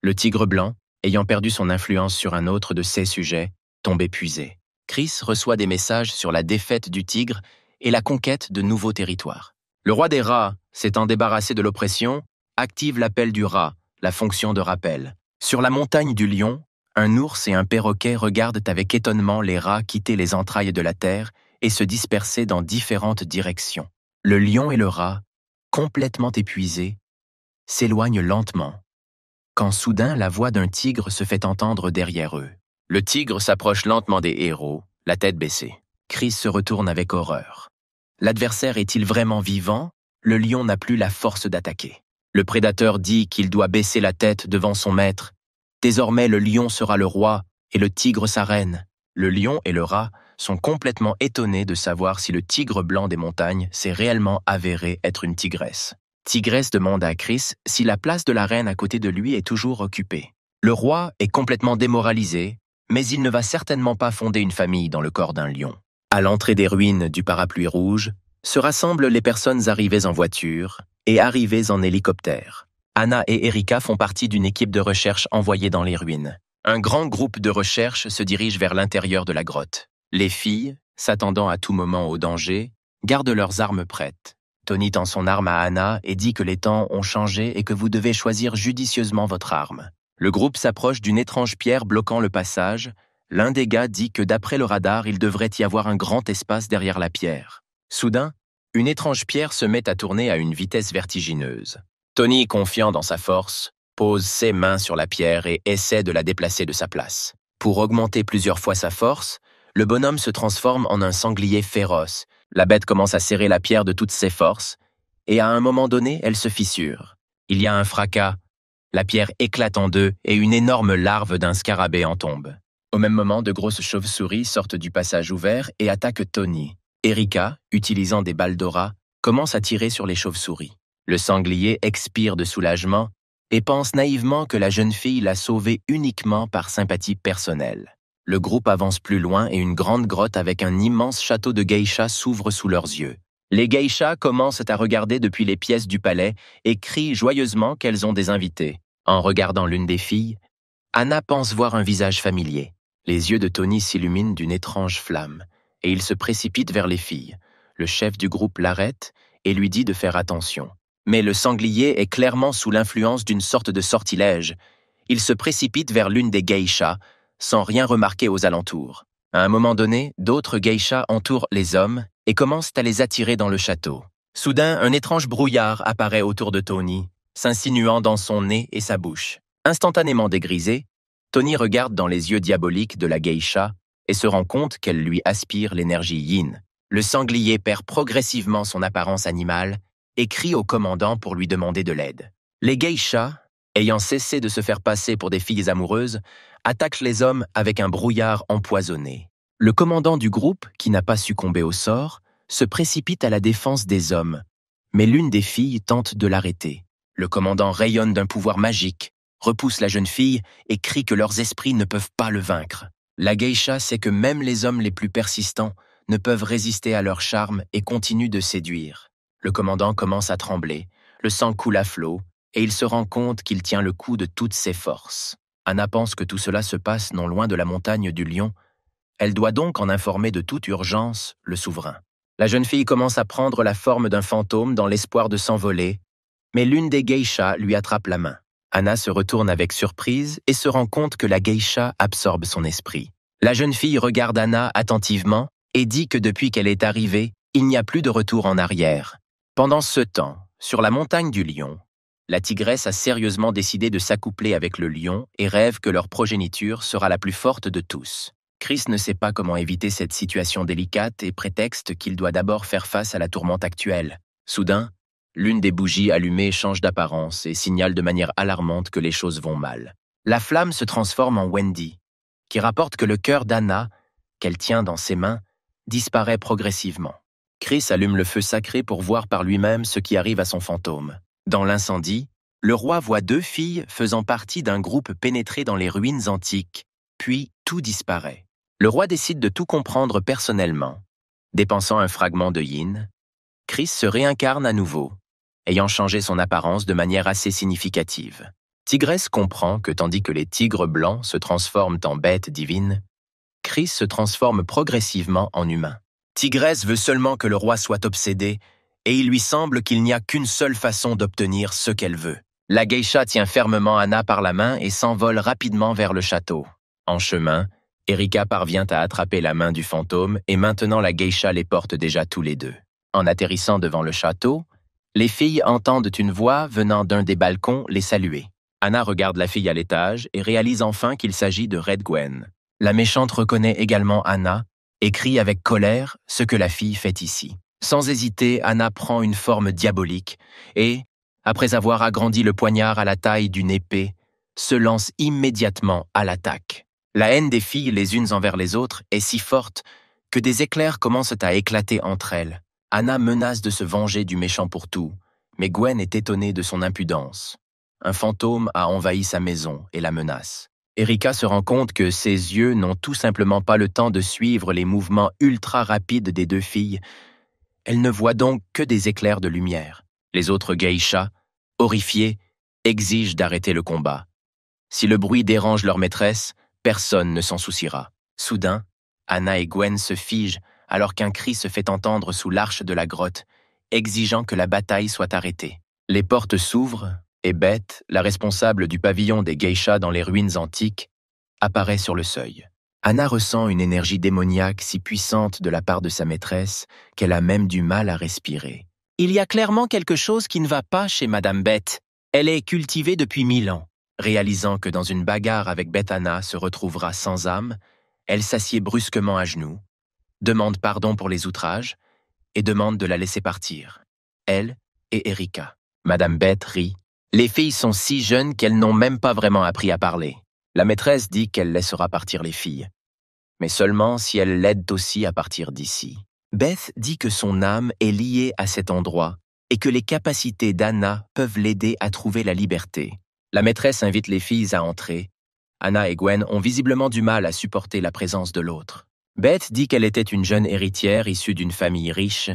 le tigre blanc, ayant perdu son influence sur un autre de ses sujets, tombe épuisé. Chris reçoit des messages sur la défaite du tigre et la conquête de nouveaux territoires. Le roi des rats, s'étant débarrassé de l'oppression, active l'appel du rat, la fonction de rappel. Sur la montagne du lion, un ours et un perroquet regardent avec étonnement les rats quitter les entrailles de la terre et se disperser dans différentes directions. Le lion et le rat, complètement épuisés, s'éloignent lentement, quand soudain la voix d'un tigre se fait entendre derrière eux. Le tigre s'approche lentement des héros, la tête baissée. Chris se retourne avec horreur. L'adversaire est-il vraiment vivant? Le lion n'a plus la force d'attaquer. Le prédateur dit qu'il doit baisser la tête devant son maître. Désormais, le lion sera le roi et le tigre sa reine. Le lion et le rat sont complètement étonnés de savoir si le tigre blanc des montagnes s'est réellement avéré être une tigresse. Tigresse demande à Chris si la place de la reine à côté de lui est toujours occupée. Le roi est complètement démoralisé, mais il ne va certainement pas fonder une famille dans le corps d'un lion. À l'entrée des ruines du Parapluie Rouge, se rassemblent les personnes arrivées en voiture et arrivées en hélicoptère. Anna et Erika font partie d'une équipe de recherche envoyée dans les ruines. Un grand groupe de recherche se dirige vers l'intérieur de la grotte. Les filles, s'attendant à tout moment au danger, gardent leurs armes prêtes. Tony tend son arme à Anna et dit que les temps ont changé et que vous devez choisir judicieusement votre arme. Le groupe s'approche d'une étrange pierre bloquant le passage. L'un des gars dit que d'après le radar, il devrait y avoir un grand espace derrière la pierre. Soudain, une étrange pierre se met à tourner à une vitesse vertigineuse. Tony, confiant dans sa force, pose ses mains sur la pierre et essaie de la déplacer de sa place. Pour augmenter plusieurs fois sa force, le bonhomme se transforme en un sanglier féroce. La bête commence à serrer la pierre de toutes ses forces, et à un moment donné, elle se fissure. Il y a un fracas, la pierre éclate en deux et une énorme larve d'un scarabée en tombe. Au même moment, de grosses chauves-souris sortent du passage ouvert et attaquent Tony. Erika, utilisant des balles d'aura, commence à tirer sur les chauves-souris. Le sanglier expire de soulagement et pense naïvement que la jeune fille l'a sauvé uniquement par sympathie personnelle. Le groupe avance plus loin et une grande grotte avec un immense château de geisha s'ouvre sous leurs yeux. Les geishas commencent à regarder depuis les pièces du palais et crient joyeusement qu'elles ont des invités. En regardant l'une des filles, Anna pense voir un visage familier. Les yeux de Tony s'illuminent d'une étrange flamme et il se précipite vers les filles. Le chef du groupe l'arrête et lui dit de faire attention. Mais le sanglier est clairement sous l'influence d'une sorte de sortilège. Il se précipite vers l'une des geishas, sans rien remarquer aux alentours. À un moment donné, d'autres geishas entourent les hommes et commencent à les attirer dans le château. Soudain, un étrange brouillard apparaît autour de Tony, s'insinuant dans son nez et sa bouche. Instantanément dégrisé, Tony regarde dans les yeux diaboliques de la geisha et se rend compte qu'elle lui aspire l'énergie yin. Le sanglier perd progressivement son apparence animale et crie au commandant pour lui demander de l'aide. Les geishas, ayant cessé de se faire passer pour des filles amoureuses, attaquent les hommes avec un brouillard empoisonné. Le commandant du groupe, qui n'a pas succombé au sort, se précipite à la défense des hommes, mais l'une des filles tente de l'arrêter. Le commandant rayonne d'un pouvoir magique, repousse la jeune fille et crie que leurs esprits ne peuvent pas le vaincre. La geisha sait que même les hommes les plus persistants ne peuvent résister à leur charme et continuent de séduire. Le commandant commence à trembler, le sang coule à flot, et il se rend compte qu'il tient le coup de toutes ses forces. Anna pense que tout cela se passe non loin de la montagne du lion. Elle doit donc en informer de toute urgence le souverain. La jeune fille commence à prendre la forme d'un fantôme dans l'espoir de s'envoler, mais l'une des geishas lui attrape la main. Anna se retourne avec surprise et se rend compte que la geisha absorbe son esprit. La jeune fille regarde Anna attentivement et dit que depuis qu'elle est arrivée, il n'y a plus de retour en arrière. Pendant ce temps, sur la montagne du lion, la tigresse a sérieusement décidé de s'accoupler avec le lion et rêve que leur progéniture sera la plus forte de tous. Chris ne sait pas comment éviter cette situation délicate et prétexte qu'il doit d'abord faire face à la tourmente actuelle. Soudain, l'une des bougies allumées change d'apparence et signale de manière alarmante que les choses vont mal. La flamme se transforme en Wendy, qui rapporte que le cœur d'Anna, qu'elle tient dans ses mains, disparaît progressivement. Chris allume le feu sacré pour voir par lui-même ce qui arrive à son fantôme. Dans l'incendie, le roi voit deux filles faisant partie d'un groupe pénétré dans les ruines antiques, puis tout disparaît. Le roi décide de tout comprendre personnellement. Dépensant un fragment de yin, Chris se réincarne à nouveau, ayant changé son apparence de manière assez significative. Tigresse comprend que tandis que les tigres blancs se transforment en bêtes divines, Chris se transforme progressivement en humain. Tigresse veut seulement que le roi soit obsédé, et il lui semble qu'il n'y a qu'une seule façon d'obtenir ce qu'elle veut. La geisha tient fermement Anna par la main et s'envole rapidement vers le château. En chemin, Erika parvient à attraper la main du fantôme et maintenant la geisha les porte déjà tous les deux. En atterrissant devant le château, les filles entendent une voix venant d'un des balcons les saluer. Anna regarde la fille à l'étage et réalise enfin qu'il s'agit de Red Gwen. La méchante reconnaît également Anna et crie avec colère ce que la fille fait ici. Sans hésiter, Anna prend une forme diabolique et, après avoir agrandi le poignard à la taille d'une épée, se lance immédiatement à l'attaque. La haine des filles les unes envers les autres est si forte que des éclairs commencent à éclater entre elles. Anna menace de se venger du méchant pour tout, mais Gwen est étonnée de son impudence. Un fantôme a envahi sa maison et la menace. Erika se rend compte que ses yeux n'ont tout simplement pas le temps de suivre les mouvements ultra rapides des deux filles. Elle ne voit donc que des éclairs de lumière. Les autres geishas, horrifiés, exigent d'arrêter le combat. Si le bruit dérange leur maîtresse, personne ne s'en souciera. Soudain, Anna et Gwen se figent alors qu'un cri se fait entendre sous l'arche de la grotte, exigeant que la bataille soit arrêtée. Les portes s'ouvrent et Beth, la responsable du pavillon des geishas dans les ruines antiques, apparaît sur le seuil. Anna ressent une énergie démoniaque si puissante de la part de sa maîtresse qu'elle a même du mal à respirer. Il y a clairement quelque chose qui ne va pas chez Madame Beth. Elle est cultivée depuis 1000 ans. Réalisant que dans une bagarre avec Beth Anna se retrouvera sans âme, elle s'assied brusquement à genoux, demande pardon pour les outrages et demande de la laisser partir. Elle et Erika. Madame Beth rit. Les filles sont si jeunes qu'elles n'ont même pas vraiment appris à parler. La maîtresse dit qu'elle laissera partir les filles, mais seulement si elles l'aident aussi à partir d'ici. Beth dit que son âme est liée à cet endroit et que les capacités d'Anna peuvent l'aider à trouver la liberté. La maîtresse invite les filles à entrer. Anna et Gwen ont visiblement du mal à supporter la présence de l'autre. Beth dit qu'elle était une jeune héritière issue d'une famille riche,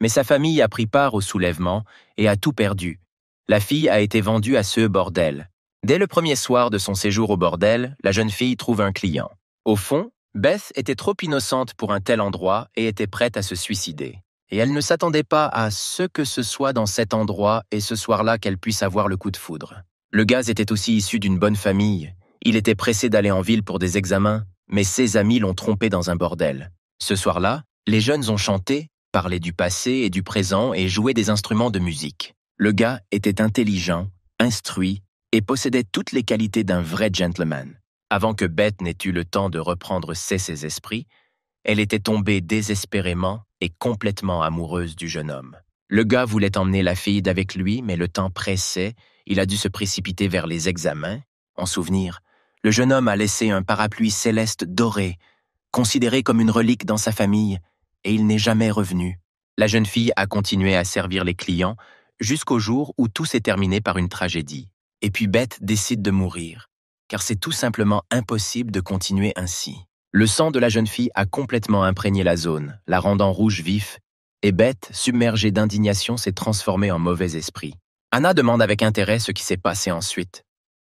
mais sa famille a pris part au soulèvement et a tout perdu. La fille a été vendue à ce bordel. Dès le premier soir de son séjour au bordel, la jeune fille trouve un client. Au fond, Beth était trop innocente pour un tel endroit et était prête à se suicider. Et elle ne s'attendait pas à ce que ce soit dans cet endroit et ce soir-là qu'elle puisse avoir le coup de foudre. Le gaz était aussi issu d'une bonne famille. Il était pressé d'aller en ville pour des examens, mais ses amis l'ont trompé dans un bordel. Ce soir-là, les jeunes ont chanté, parlé du passé et du présent et joué des instruments de musique. Le gars était intelligent, instruit et possédait toutes les qualités d'un vrai gentleman. Avant que Beth n'ait eu le temps de reprendre ses esprits, elle était tombée désespérément et complètement amoureuse du jeune homme. Le gars voulait emmener la fille avec lui, mais le temps pressait, il a dû se précipiter vers les examens. En souvenir, le jeune homme a laissé un parapluie céleste doré, considéré comme une relique dans sa famille, et il n'est jamais revenu. La jeune fille a continué à servir les clients jusqu'au jour où tout s'est terminé par une tragédie. Et puis Beth décide de mourir, car c'est tout simplement impossible de continuer ainsi. Le sang de la jeune fille a complètement imprégné la zone, la rendant rouge vif, et Beth, submergée d'indignation, s'est transformée en mauvais esprit. Anna demande avec intérêt ce qui s'est passé ensuite.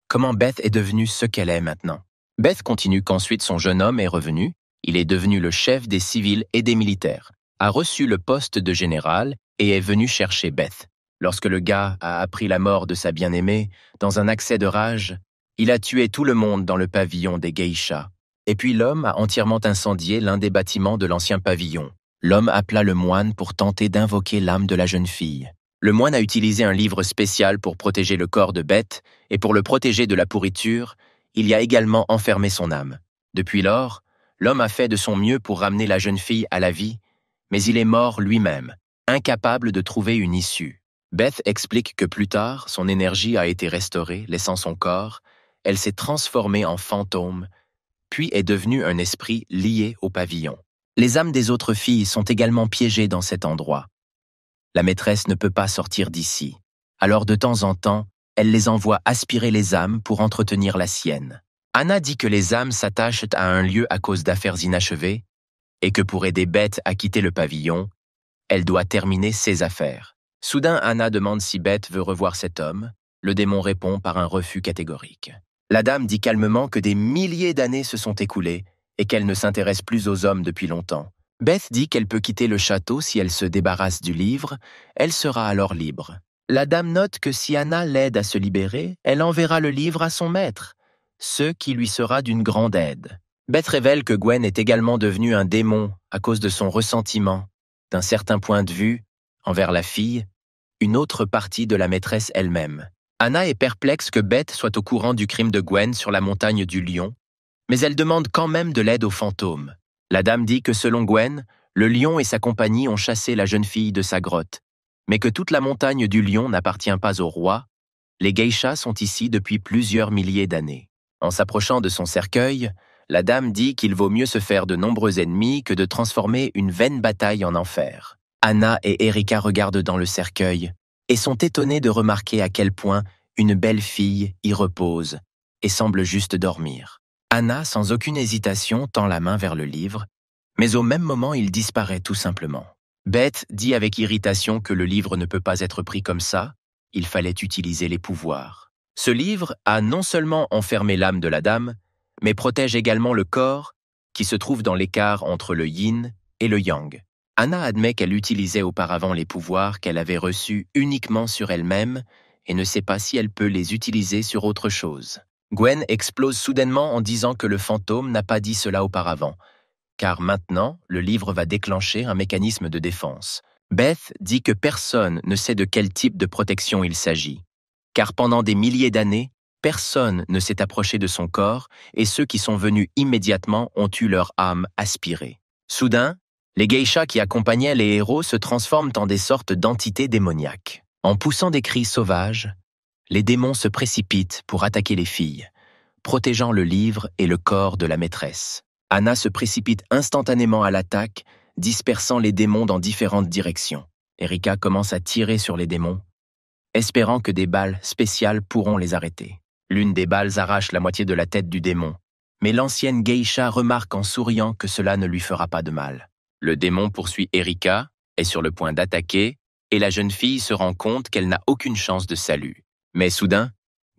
Comment Beth est devenue ce qu'elle est maintenant. Beth continue qu'ensuite son jeune homme est revenu, il est devenu le chef des civils et des militaires, a reçu le poste de général et est venu chercher Beth. Lorsque le gars a appris la mort de sa bien-aimée, dans un accès de rage, il a tué tout le monde dans le pavillon des geishas. Et puis l'homme a entièrement incendié l'un des bâtiments de l'ancien pavillon. L'homme appela le moine pour tenter d'invoquer l'âme de la jeune fille. Le moine a utilisé un livre spécial pour protéger le corps de Beth, et pour le protéger de la pourriture, il y a également enfermé son âme. Depuis lors, l'homme a fait de son mieux pour ramener la jeune fille à la vie, mais il est mort lui-même, incapable de trouver une issue. Beth explique que plus tard, son énergie a été restaurée, laissant son corps. Elle s'est transformée en fantôme, puis est devenue un esprit lié au pavillon. Les âmes des autres filles sont également piégées dans cet endroit. La maîtresse ne peut pas sortir d'ici. Alors de temps en temps, elle les envoie aspirer les âmes pour entretenir la sienne. Anna dit que les âmes s'attachent à un lieu à cause d'affaires inachevées et que pour aider Beth à quitter le pavillon, elle doit terminer ses affaires. Soudain, Anna demande si Beth veut revoir cet homme. Le démon répond par un refus catégorique. La dame dit calmement que des milliers d'années se sont écoulées et qu'elle ne s'intéresse plus aux hommes depuis longtemps. Beth dit qu'elle peut quitter le château si elle se débarrasse du livre, elle sera alors libre. La dame note que si Anna l'aide à se libérer, elle enverra le livre à son maître, ce qui lui sera d'une grande aide. Beth révèle que Gwen est également devenue un démon à cause de son ressentiment, d'un certain point de vue, envers la fille, une autre partie de la maîtresse elle-même. Anna est perplexe que Beth soit au courant du crime de Gwen sur la montagne du lion, mais elle demande quand même de l'aide aux fantômes. La dame dit que selon Gwen, le lion et sa compagnie ont chassé la jeune fille de sa grotte, mais que toute la montagne du lion n'appartient pas au roi. Les geishas sont ici depuis plusieurs milliers d'années. En s'approchant de son cercueil, la dame dit qu'il vaut mieux se faire de nombreux ennemis que de transformer une vaine bataille en enfer. Anna et Erika regardent dans le cercueil et sont étonnées de remarquer à quel point une belle fille y repose et semble juste dormir. Anna, sans aucune hésitation, tend la main vers le livre, mais au même moment, il disparaît tout simplement. Beth dit avec irritation que le livre ne peut pas être pris comme ça, il fallait utiliser les pouvoirs. Ce livre a non seulement enfermé l'âme de la dame, mais protège également le corps qui se trouve dans l'écart entre le yin et le yang. Anna admet qu'elle utilisait auparavant les pouvoirs qu'elle avait reçus uniquement sur elle-même et ne sait pas si elle peut les utiliser sur autre chose. Gwen explose soudainement en disant que le fantôme n'a pas dit cela auparavant, car maintenant, le livre va déclencher un mécanisme de défense. Beth dit que personne ne sait de quel type de protection il s'agit, car pendant des milliers d'années, personne ne s'est approché de son corps et ceux qui sont venus immédiatement ont eu leur âme aspirée. Soudain, les geishas qui accompagnaient les héros se transforment en des sortes d'entités démoniaques. En poussant des cris sauvages, les démons se précipitent pour attaquer les filles, protégeant le livre et le corps de la maîtresse. Anna se précipite instantanément à l'attaque, dispersant les démons dans différentes directions. Erika commence à tirer sur les démons, espérant que des balles spéciales pourront les arrêter. L'une des balles arrache la moitié de la tête du démon, mais l'ancienne geisha remarque en souriant que cela ne lui fera pas de mal. Le démon poursuit Erika, est sur le point d'attaquer, et la jeune fille se rend compte qu'elle n'a aucune chance de salut. Mais soudain,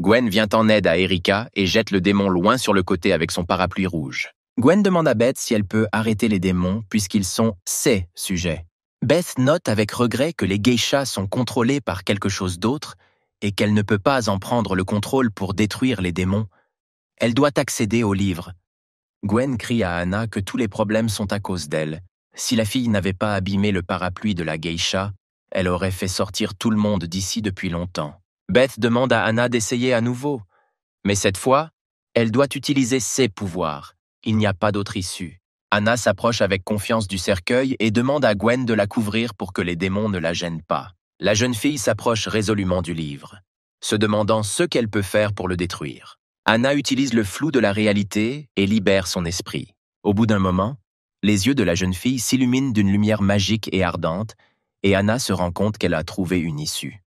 Gwen vient en aide à Erika et jette le démon loin sur le côté avec son parapluie rouge. Gwen demande à Beth si elle peut arrêter les démons puisqu'ils sont ses sujets. Beth note avec regret que les geishas sont contrôlés par quelque chose d'autre et qu'elle ne peut pas en prendre le contrôle pour détruire les démons. Elle doit accéder au livre. Gwen crie à Anna que tous les problèmes sont à cause d'elle. Si la fille n'avait pas abîmé le parapluie de la geisha, elle aurait fait sortir tout le monde d'ici depuis longtemps. Beth demande à Anna d'essayer à nouveau, mais cette fois, elle doit utiliser ses pouvoirs. Il n'y a pas d'autre issue. Anna s'approche avec confiance du cercueil et demande à Gwen de la couvrir pour que les démons ne la gênent pas. La jeune fille s'approche résolument du livre, se demandant ce qu'elle peut faire pour le détruire. Anna utilise le flou de la réalité et libère son esprit. Au bout d'un moment, les yeux de la jeune fille s'illuminent d'une lumière magique et ardente, et Anna se rend compte qu'elle a trouvé une issue.